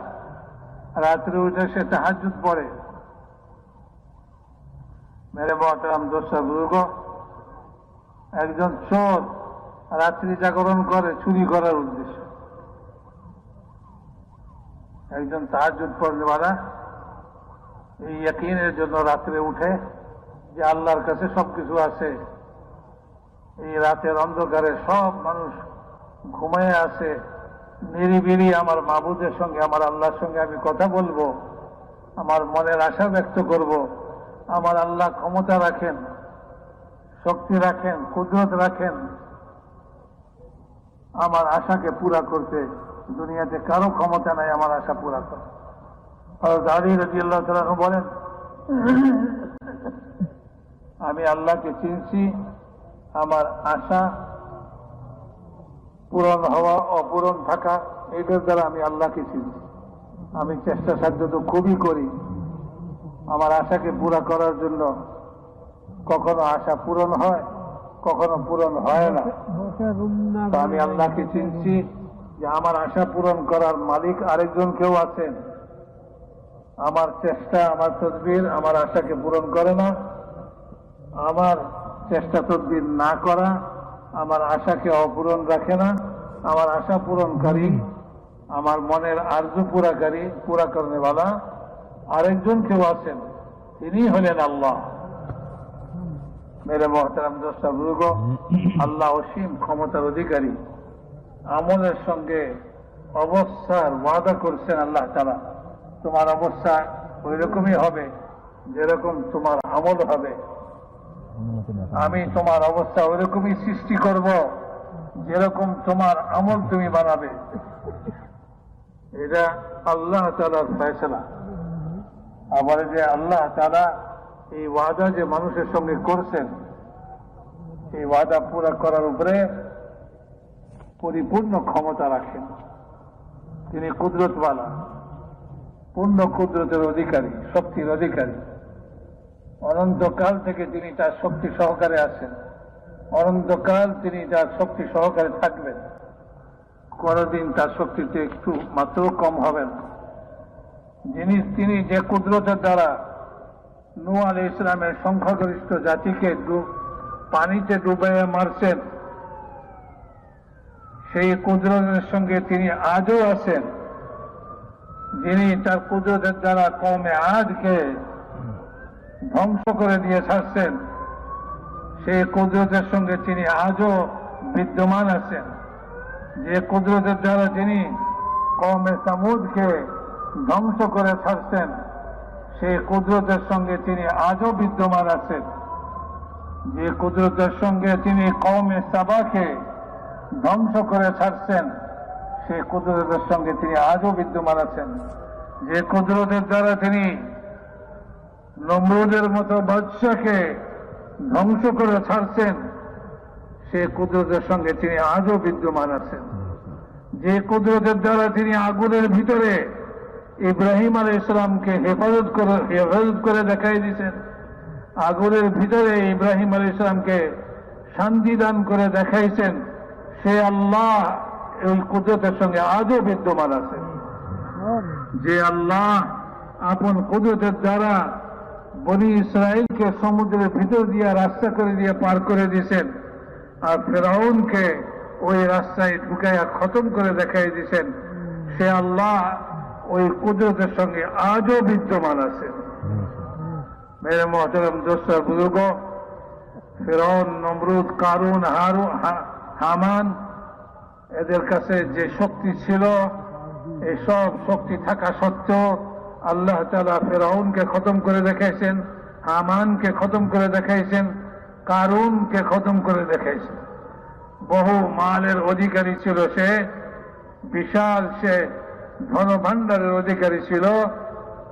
রাত্রে উঠে সে তাহাজ্জুদ পড়ে। মেরে মহতারাম দোস্ত বুজুর্গ, একজন চোর রাত্রি জাগরণ করে চুরি করার উদ্দেশ্যে। একজন তাহাজ্জুদ পড়নেওয়ালা এই ইয়াকিনের জন্য রাত্রে উঠে যে আল্লাহর কাছে সবকিছু আছে। এই রাতের অন্ধকারে সব মানুষ ঘুমিয়ে আছে, নিরিবিলি আমার মাবুদের সঙ্গে, আমার আল্লাহর সঙ্গে আমি কথা বলবো, আমার মনের আশা ব্যক্ত করব। আমার আল্লাহ ক্ষমতা রাখেন, শক্তি রাখেন, কুদরত রাখেন আমার আশাকে পুরা করতে। দুনিয়াতে কারো ক্ষমতা নাই আমার আশা পুরা করে। হযরত আলী রাদিয়াল্লাহু তাআলা আনহু বলেন, আমি আল্লাহকে চিনছি, আমার আশা পূরণ হওয়া অপূরণ থাকা এটার দ্বারা আমি আল্লাহকে চিনছি। আমি চেষ্টা সাধ্য তো খুবই করি আমার আশাকে পুরা করার জন্য। কখনো আশা পূরণ হয়, কখনো পূরণ হয় না। তো আমি আল্লাহকে চিনছি যে আমার আশা পূরণ করার মালিক আরেকজন কেউ আছেন। আমার চেষ্টা, আমার তদবির আমার আশাকে পূরণ করে না। আমার চেষ্টা তদবির না করা আমার আশাকে অপূরণ রাখে না। আমার আশা পূরণকারী, আমার মনের আরজু পুরা করনেওয়ালা আরেকজন কেউ আছেন, তিনি হলেন আল্লাহ। মেরে মহতারাম দোস্ত বুজুর্গ, আল্লাহ অসীম ক্ষমতার অধিকারী। আমলের সঙ্গে অবস্থার ওয়াদা করছেন আল্লাহ তাআলা, তোমার অবস্থা ওই রকমই হবে যেরকম তোমার আমল হবে। আমি তোমার অবস্থা ওই রকমই সৃষ্টি করব যেরকম তোমার আমল তুমি বানাবে। এটা আল্লাহ তাআলার ফয়সালা। আবার যে আল্লাহ তাআলা এই ওয়াদা যে মানুষের সঙ্গে করছেন, এই ওয়াদা পুরা করার উপরে পরিপূর্ণ ক্ষমতা রাখেন। তিনি কুদরতওয়ালা, পূর্ণ কুদরতের অধিকারী, শক্তির অধিকারী। অনন্তকাল থেকে তিনি তার শক্তি সহকারে আছেন, অনন্তকাল তিনি তার শক্তি সহকারে থাকবেন, কোনদিন তার শক্তিতে একটু মাত্র কম হবেন। তিনি যে কুদরতের দ্বারা নূহ আলাইহিস সালামের সংখ্যাগরিষ্ঠ জাতিকে পানিতে ডুবাইয়া মারছেন, সেই কুদরতের সঙ্গে তিনি আজও আছেন। যিনি তার কুদরতের দ্বারা কওমে আদকে ধ্বংস করে দিয়ে ছাড়ছেন, সেই কুদরতের সঙ্গে তিনি আজও বিদ্যমান আছেন। যে কুদরতের দ্বারা তিনি কওমে সামুদকে ধ্বংস করে ছাড়ছেন, সেই কুদরতের সঙ্গে তিনি আজও বিদ্যমান আছেন। যে কুদরতের সঙ্গে তিনি কওমে সাবাকে ধ্বংস করে ছাড়ছেন, সেই কুদরতের সঙ্গে তিনি আজও বিদ্যমান আছেন। যে কুদরতের দ্বারা তিনি নমরুদের মতো বাদশাকে ধ্বংস করে ছাড়ছেন, সেই কুদরতের সঙ্গে তিনি আজও বিদ্যমান আছেন। যে কুদরতের দ্বারা তিনি আগুনের ভিতরে ইব্রাহিম আলাইহিস সালামকে হেফাজত করে দেখাই দিয়েছেন, আগুনের ভিতরে ইব্রাহিম আলাইহিস সালামকে শান্তি দান করে দেখাইছেন, সে আল্লাহ এই কুদরতের সঙ্গে আজও বিদ্যমান আছে। যে আল্লাহ আপন কুদরতের দ্বারা বনি ইসরায়েলকে সমুদ্রের ভিতর দিয়ে রাস্তা করে দিয়ে পার করে দিয়েছেন, আর ফেরাউনকে ওই রাস্তায় ঢুকাইয়া খতম করে দেখাই দিয়েছেন, সে আল্লাহ ওই কুদরতের সঙ্গে আজও বিদ্যমান আছে। মেরে মোহতারাম দোস্ত বুজুর্গ, ফেরাউন, নমরুদ, কারুন, হামান, এদের কাছে যে শক্তি ছিল, এই সব শক্তি থাকা সত্ত্বেও আল্লাহ তাআলা ফেরাউনকে খতম করে দেখাইছেন, হামানকে খতম করে দেখাইছেন, কারুনকে খতম করে দেখাইছেন। বহু মালের অধিকারী ছিল সে, বিশাল সে ধনভাণ্ডারের অধিকারী ছিল।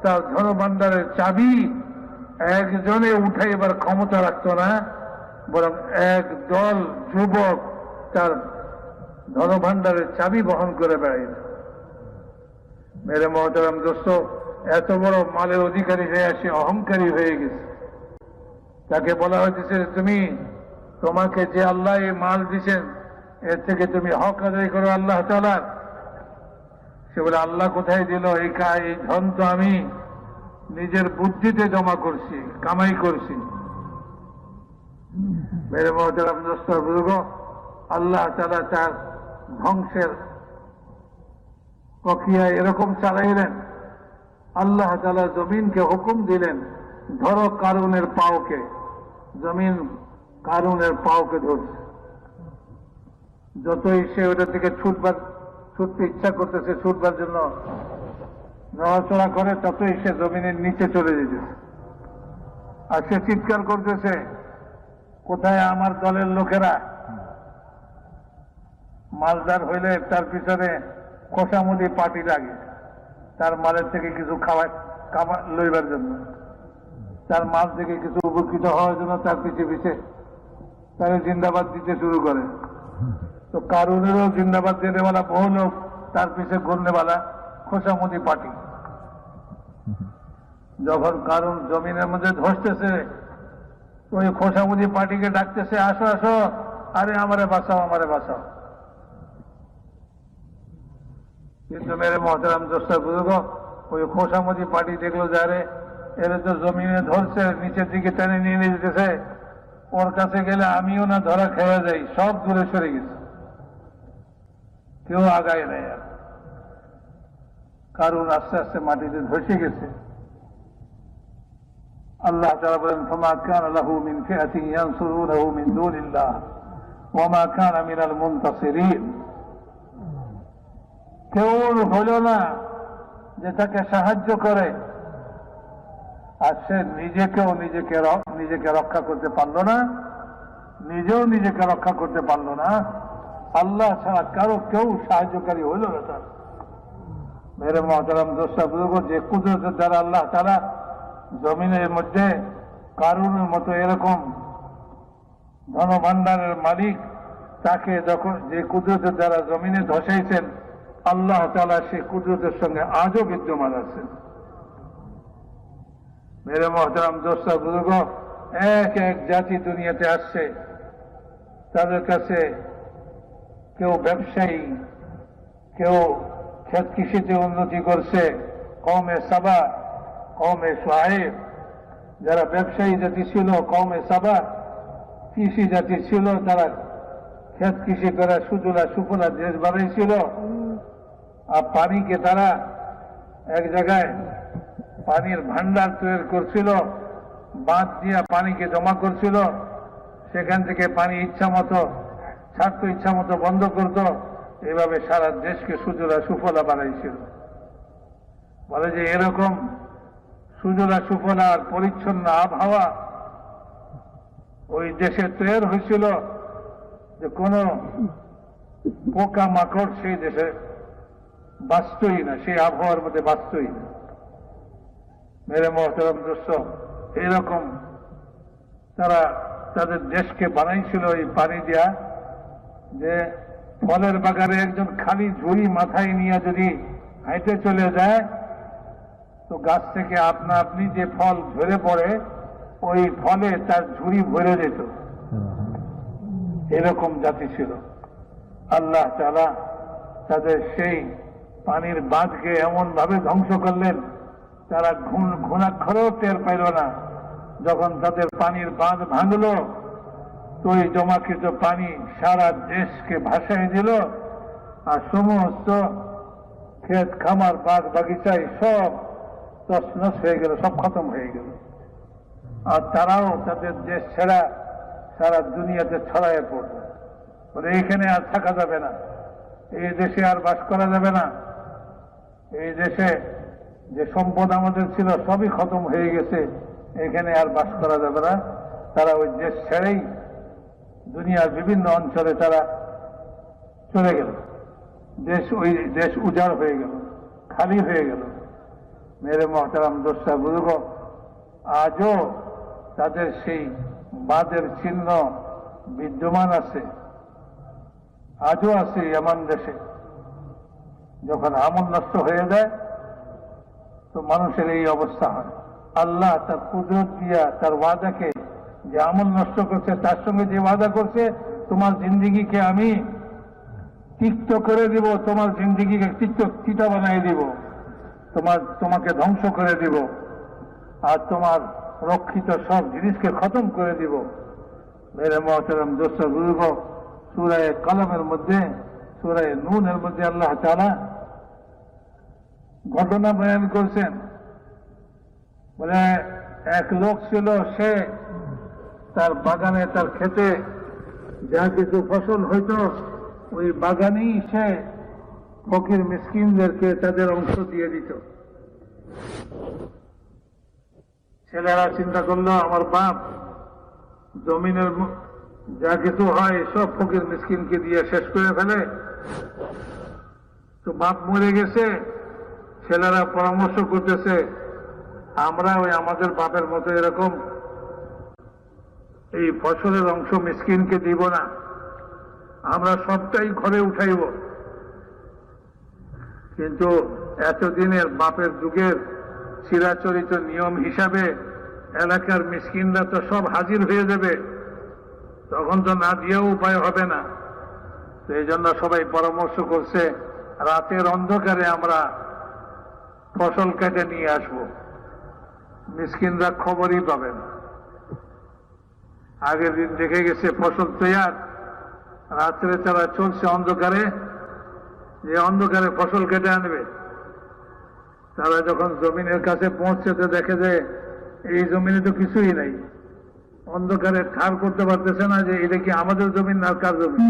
তার ধনভাণ্ডারের চাবি একজনে উঠাইবার ক্ষমতা রাখত না, বরং এক দল যুবক তার ধনভাণ্ডারের চাবি বহন করে বেড়াইত। মেরে মহতারাম দোস্ত, এত বড় মালের অধিকারী হয়ে আসে অহংকারী হয়ে গেছে। তাকে বলা হয়েছে, তোমাকে যে আল্লাহ এই মাল দিচ্ছেন, এর থেকে তুমি হক আদায় করো আল্লাহ তাআলার। সে বলে, আল্লাহ কোথায় দিল? এই ধন তো আমি নিজের বুদ্ধিতে জমা করছি, কামাই করছি। মেরে মহতারাম দোস্ত বুজুর্গ, আল্লাহ তাআলা তার ধ্বংসের প্রক্রিয়া এরকম চালাইলেন। আল্লাহ তাআলা জমিনকে হুকুম দিলেন, ধরো কারুনের পাওকে। জমিন কারুনের পাওকে ধরছে। যতই সে ওটার দিকে ছুটতে ইচ্ছা করতেছে, ছুটবার জন্য নড়াচড়া করে, ততই সে জমিনের নিচে চলে যেতেছে। আর সে চিৎকার করতেছে, কোথায় আমার দলের লোকেরা? মালদার হইলে তার পিছনে খোসামুদি পার্টি লাগে, তার মালের থেকে কিছু লইবার জন্য, তার মাল থেকে কিছু উপকৃত হওয়ার জন্য তার পিছিয়ে পিছিয়ে তাকে জিন্দাবাদ দিতে শুরু করে। তো কারুনেরও জিন্দাবাদ দেনেওয়ালা বহু লোক, তার পিছিয়ে ঘুরনেওয়ালা খোসামুদি পার্টি। যখন কারুন জমিনের মধ্যে ধসতেছে, ওই খোসামুদি পার্টিকে ডাকতেছে, আসো আসো, আরে আমারে বাঁচাও, আমারে বাঁচাও। কিন্তু মেরে মহতারাম দোস্ত বুজুর্গ, ওই খোসামুদি পার্টি দেখলো যারে এর তো জমিনে ধরছে, নিচের দিকে টেনে নিয়ে যেতেছে, ওর কাছে গেলে আমিও না ধরা খেয়ে যাই, সব দূরে সরে গেছে, কেউ আগায় নেই। আর কারণ আস্তে আস্তে মাটিতে ধসে গেছে। আল্লাহ তাআলা বলেন, ফামা কানা লাহু মিন ফিআতিন ইয়ানসুরুনাহু মিন দুনিল্লাহ ওয়া মা কানা মিনাল মুনতাসিরিন। কেউ হল না যে তাকে সাহায্য করে, আর সে নিজেকে রক্ষা করতে পারল না, নিজেও নিজেকে রক্ষা করতে পারল না। আল্লাহ ছাড়া কারো কেউ সাহায্যকারী হইল না তার। মেরে মহতারাম দোস্ত বুজুর্গ, যে কুদরতের দ্বারা আল্লাহ তাআলা জমিনের মধ্যে কারুনের মতো এরকম ধনভাণ্ডারের মালিক তাকে যখন যে কুদরতের দ্বারা জমিনে ধসাইছেন, আল্লাহ তাআলা সেই কুদরতের সঙ্গে আজও বিদ্যমান আছেন। মেরে মহতারাম দোস্ত বুজুর্গ, এক এক জাতি দুনিয়াতে আসছে, তাদের কাছে কেউ ব্যবসায়ী, কেউ ক্ষেত কৃষিতে উন্নতি করছে, কওমে সাবা, কওমে শুআয়ব, যারা ব্যবসায়ী জাতি ছিল, কওমে সাবা কৃষি জাতি ছিল, তারা ক্ষেত কৃষি করে সুজলা সুফলা দেশ বানাইছিল। আর পানিকে তারা এক জায়গায় পানির ভান্ডার তৈরি করছিল, বাঁধ দিয়া পানিকে জমা করছিল, সেখান থেকে পানি ইচ্ছা মতো ছাড়তো, ইচ্ছা মতো বন্ধ করত, এভাবে সারা দেশকে সুজলা সুফলা বানাইছিল। বলে যে এরকম সুজলা সুফলা আর পরিচ্ছন্ন আবহাওয়া ওই দেশে তৈরি হয়েছিল যে কোন পোকা মাকড় সেই দেশে বাঁচতই না, সেই আবহাওয়ার মধ্যে বাঁচতই না। মেরে মহতরম দোস্ত, এরকম তারা তাদের দেশকে বানাইছিল এই পানি দিয়া, যে ফলের বাগানে একজন খালি ঝুড়ি মাথায় নিয়ে যদি হাইটে চলে যায় তো গাছ থেকে আপনা আপনি যে ফল ঝরে পড়ে ওই ফলে তার ঝুড়ি ভরে যেত। এরকম জাতি ছিল। আল্লাহ তাআলা তাদের সেই পানির বাঁধকে এমন ভাবে ধ্বংস করলেন, তারা ঘুণাক্ষরেও টের পাইল না। যখন তাদের পানির বাঁধ ভাঙল তো ওই জমাকৃত পানি সারা দেশকে ভাসায় দিল, আর সমস্ত ক্ষেত খামার বাগ বাগিচায় সব তছনছ হয়ে গেল, সব খতম হয়ে গেল। আর তারাও তাদের দেশ ছেড়া সারা দুনিয়াতে ছড়াইয়ে পড়ল। বলে এইখানে আর থাকা যাবে না, এই দেশে আর বাস করা যাবে না, এই দেশে যে সম্পদ আমাদের ছিল সবই খতম হয়ে গেছে, এখানে আর বাস করা যাবে না। তারা ওই দেশ ছেড়েই দুনিয়ার বিভিন্ন অঞ্চলে তারা চলে গেল। ওই দেশ উজাড় হয়ে গেল, খালি হয়ে গেল। মেরে মহতারাম দোস্তা বুজুর্গ, আজও তাদের সেই বাঁধের চিহ্ন বিদ্যমান আছে, আজও আছে এমন দেশে। যখন আমল নষ্ট হয়ে যায় তো মানুষের এই অবস্থা হয়। আল্লাহ তার কুদরত দিয়া তার ওয়াদাকে, যে আমল নষ্ট করছে তার সঙ্গে যে ওয়াদা করছে, তোমার জিন্দিগিকে আমি তিক্ত করে দিব, তোমার জিন্দিগিকে তিতা বানিয়ে দিব, তোমাকে ধ্বংস করে দিব, আর তোমার রক্ষিত সব জিনিসকে খতম করে দিব। মেরে মহতারাম দোস্ত বুজুর্গ, সূরা কলমের মধ্যে, সূরা নূনের মধ্যে আল্লাহ তাআলা ঘটনা বয়ান করছেন। বলে এক লোক ছিল, সে তার বাগানে, তার ক্ষেতে যা কিছু ফসল হইত ওই বাগানেই সে ফকির মিসকিনদেরকে তাদের অংশ দিয়ে দিত। ছেলেরা চিন্তা করলো, আমার বাপ জমিনের যা কিছু হয় সব ফকির মিসকিনকে দিয়ে শেষ করে ফেলে, তো বাপ মরে গেছে। ছেলেরা পরামর্শ করতেছে, আমরা ওই আমাদের বাপের মতো এরকম এই ফসলের অংশ মিসকিনকে দিব না, আমরা সবটাই ঘরে উঠাইব। কিন্তু এতদিনের বাপের যুগের চিরাচরিত নিয়ম হিসাবে এলাকার মিসকিনরা তো সব হাজির হয়ে যাবে, তখন তো না দিয়েও উপায় হবে না। তো এই জন্য সবাই পরামর্শ করছে, রাতের অন্ধকারে আমরা ফসল কেটে নিয়ে আসব, মিসকিনরা খবরই পাবে না। আগের দিন দেখে গেছে ফসল তৈয়ার, রাত্রে তারা চলছে অন্ধকারে, যে অন্ধকারে ফসল কেটে আনবে। তারা যখন জমিনের কাছে পৌঁছছে তো দেখে যে এই জমিনে তো কিছুই নাই, অন্ধকারে ঠার করতে পারতেছে না যে এটা কি আমাদের জমিন না কার জমিন।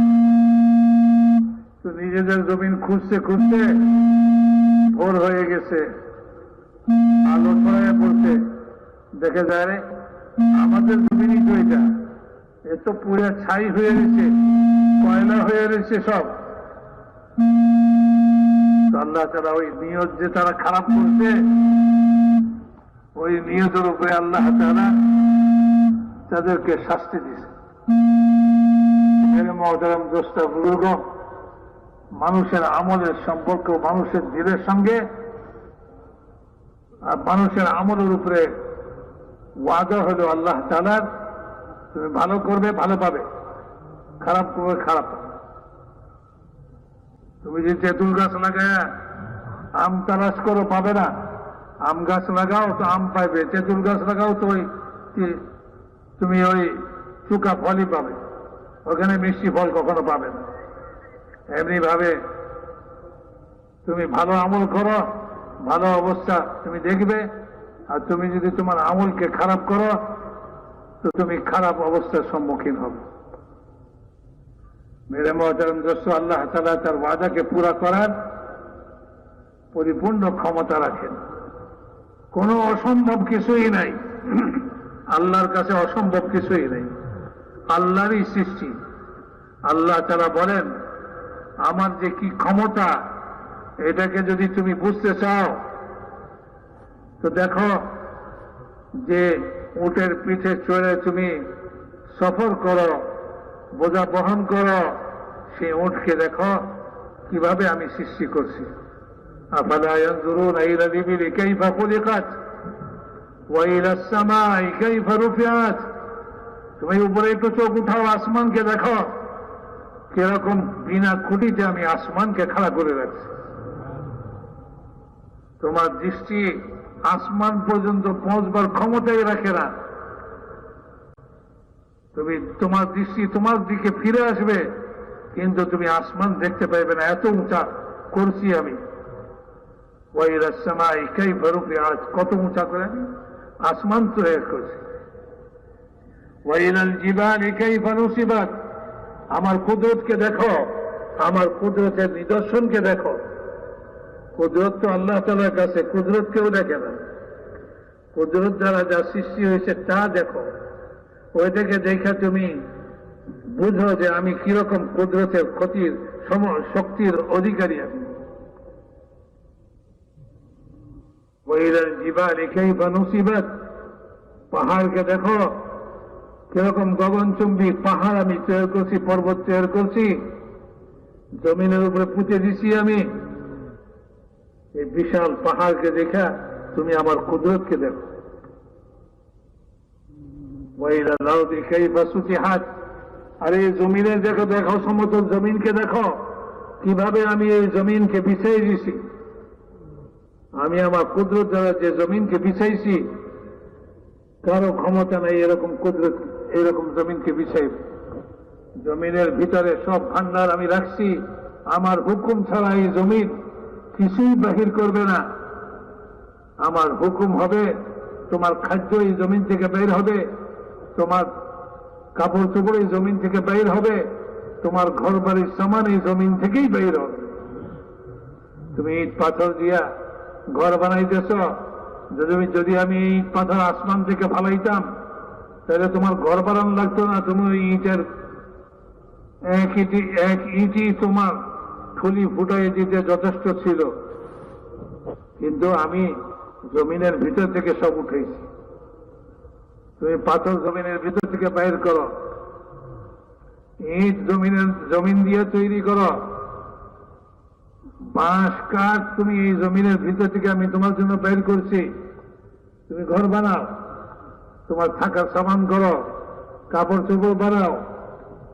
তো নিজেদের জমিন খুঁজতে খুঁজতে ভোর হয়ে গেছে, আলো ছড়াইয়া পড়ছে, দেখে যায় আমাদের জমিনই তো এটা, এ তো পুরো ছাই হয়ে গেছে, কয়লা হয়ে রয়েছে সব। আল্লাহ তারা ওই নিয়ত যে তারা খারাপ করছে ওই নিয়তের উপরে আল্লাহ তাআলা তাদেরকে শাস্তি দিয়েছে। মেরে মহতারাম দোস্তা বুজুর্গ, মানুষের আমলের সম্পর্ক মানুষের দিলের সঙ্গে, আর মানুষের আমলের উপরে ওয়াদা হলো আল্লাহ তাআলার, তুমি ভালো করবে ভালো পাবে, খারাপ করবে খারাপ পাবে। তুমি যে তেঁতুল গাছ লাগায় আম তালাশ করো, পাবে না। আম গাছ লাগাও তো আম পাইবে, তেঁতুল গাছ লাগাও তো ওই তুমি ওই চুকা ফলই পাবে, ওখানে মিষ্টি ফল কখনো পাবে না। এমনি ভাবে তুমি ভালো আমল করো, ভালো অবস্থা তুমি দেখবে, আর তুমি যদি তোমার আমলকে খারাপ করো তো তুমি খারাপ অবস্থার সম্মুখীন হবে। মেরে মহতারাম দোস্ত, আল্লাহ তাআলা তার ওয়াদাকে পুরা করার পরিপূর্ণ ক্ষমতা রাখেন। কোনো অসম্ভব কিছুই নাই, আল্লাহর কাছে অসম্ভব কিছুই নেই, আল্লাহরই সৃষ্টি। আল্লাহ তাআলা বলেন, আমার যে কি ক্ষমতা, এটাকে যদি তুমি বুঝতে চাও তো দেখো যে উটের পিঠে চড়ে তুমি সফর করো, বোঝা বহন করো, সেই উটকে দেখো কিভাবে আমি সৃষ্টি করছি। আফালা ইয়ানজুরুনা ইলাল ইবিলি কাইফা খুলিকাত ওয়া ইলাস সামাই কাইফা রুফিআত। তুমি উপরে একটু চোখ উঠাও, আসমানকে দেখো কিরকম বিনা খুঁটিতে আমি আসমানকে খাড়া করে রাখছি। তোমার দৃষ্টি আসমান পর্যন্ত পৌঁছবার ক্ষমতাই রাখে না। তুমি তোমার দৃষ্টি তোমার দিকে ফিরে আসবে, কিন্তু তুমি আসমান দেখতে পাইবে না, এত উঁচা করছি আমি। ওয়া ইলাস সামাই কাইফা রুফিআত, কত উঁচা করে আমি আসমান তৈরি করছি। ওয়া ইলাল জিবালি কাইফা নুসিবাত, আমার কুদরতকে দেখো, আমার কুদরতের নিদর্শনকে দেখো। কুদরত তো আল্লাহ তাআলার কাছে, কুদরত কেউ দেখে না। কুদরত দ্বারা যা সৃষ্টি হয়েছে তা দেখো, ওইটাকে দেখে তুমি বুঝো যে আমি কিরকম কুদরতের ক্ষতির শক্তির অধিকারী আমি। ওয়াইলাল জিবালি কাইফা নুসিবাত, পাহাড়কে দেখো কিরকম গগনচুম্বী পাহাড় আমি তৈরি করছি, পর্বত তৈরি করছি, জমিনের উপরে পুঁতে দিছি আমি। এই বিশাল পাহাড়কে দেখা তুমি আমার কুদরতকে দেখো। ওয়াইলাল আরদি কাইফা সুতিহাত, আরে এই জমিনের দেখো, দেখো সমতল জমিনকে দেখো কিভাবে আমি এই জমিনকে বিছাই দিছি। আমি আমার কুদরত দ্বারা যে জমিনকে বিছাইছি, কারো ক্ষমতা নাই এরকম কুদরত এরকম জমিনকে বিছাইবে। জমিনের ভিতরে সব ভান্ডার আমি রাখছি, আমার হুকুম ছাড়া এই জমিন কিছুই বাহির করবে না। আমার হুকুম হবে, তোমার খাদ্য এই জমিন থেকে বের হবে, তোমার কাপড় চোপড় এই জমিন থেকে বের হবে, তোমার ঘর বাড়ির সামান এই জমিন থেকেই বের হবে। তুমি ইট পাথর দিয়া ঘর বানাইতেছ, যদি আমি ইট পাথর আসমান থেকে ফালাইতাম তাহলে তোমার ঘর বানানো লাগতো না। তুমি ওই ইটের এক ইটই তোমার থলি ফুটাই দিতে যথেষ্ট ছিল, কিন্তু আমি জমিনের ভিতর থেকে সব উঠেছি। তুমি পাথর জমিনের ভিতর থেকে বাইর করো, ইট জমিন দিয়ে তৈরি করো, বাঁশ কাঠ তুমি এই জমিনের ভিতর থেকে আমি তোমার জন্য বের করছি। তুমি ঘর বানাও, তোমার থাকার সামান করো, কাপড় চোপড় বানাও,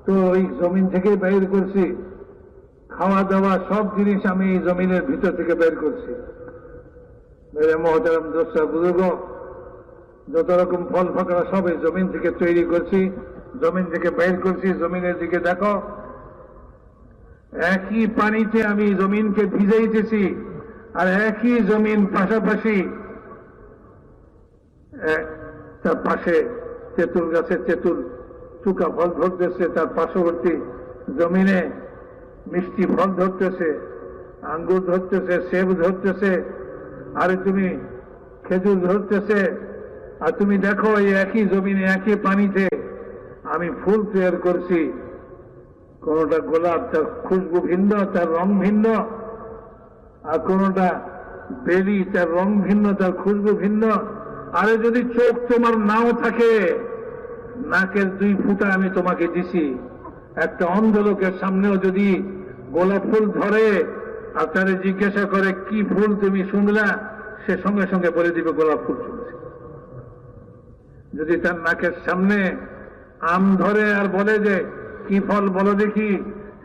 তো ওই জমিন থেকে বের করছি। খাওয়া দাওয়া সব জিনিস আমি এই জমিনের ভিতর থেকে বের করছি। মেরে মহতারাম দোস্তা বুজুর্গ, যত রকম ফল ফাঁকড়া সব এই জমিন থেকে তৈরি করছি, জমিন থেকে বের করছি। জমিনের দিকে দেখো, একই পানিতে আমি জমিনকে ভিজাইতেছি, আর একই জমিন পাশাপাশি তার পাশে তেঁতুল গাছের তেঁতুল চুকা ফল ধরতেছে, তার পার্শ্ববর্তী জমিনে মিষ্টি ফল ধরতেছে, আঙ্গুর ধরতেছে, সেব ধরতেছে, আরে তুমি খেজুর ধরতেছে। আর তুমি দেখো এই একই জমিনে একই পানিতে আমি ফুল তৈরি করছি। কোনটা গোলাপ, তার খুশবু ভিন্ন, তার রং ভিন্ন, আর কোনটা বেলি, তার রং ভিন্ন, তার খুশবু ভিন্ন। আরে যদি চোখ তোমার নাও থাকে, নাকের 2 ফুটা আমি তোমাকে দিছি, একটা অন্ধ লোকের সামনেও যদি গোলাপ ফুল ধরে আর তারে জিজ্ঞাসা করে কি ফুল তুমি শুনলা, সে সঙ্গে সঙ্গে বলে দিবে গোলাপ ফুল শুনছে। যদি তার নাকের সামনে আম ধরে আর বলে যে কি ফল বলো দেখি,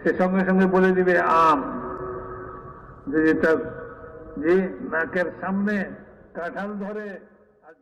সে সঙ্গে সঙ্গে বলে দিবে আম। যদি তার যে নাকের সামনে কাঁঠাল ধরে আর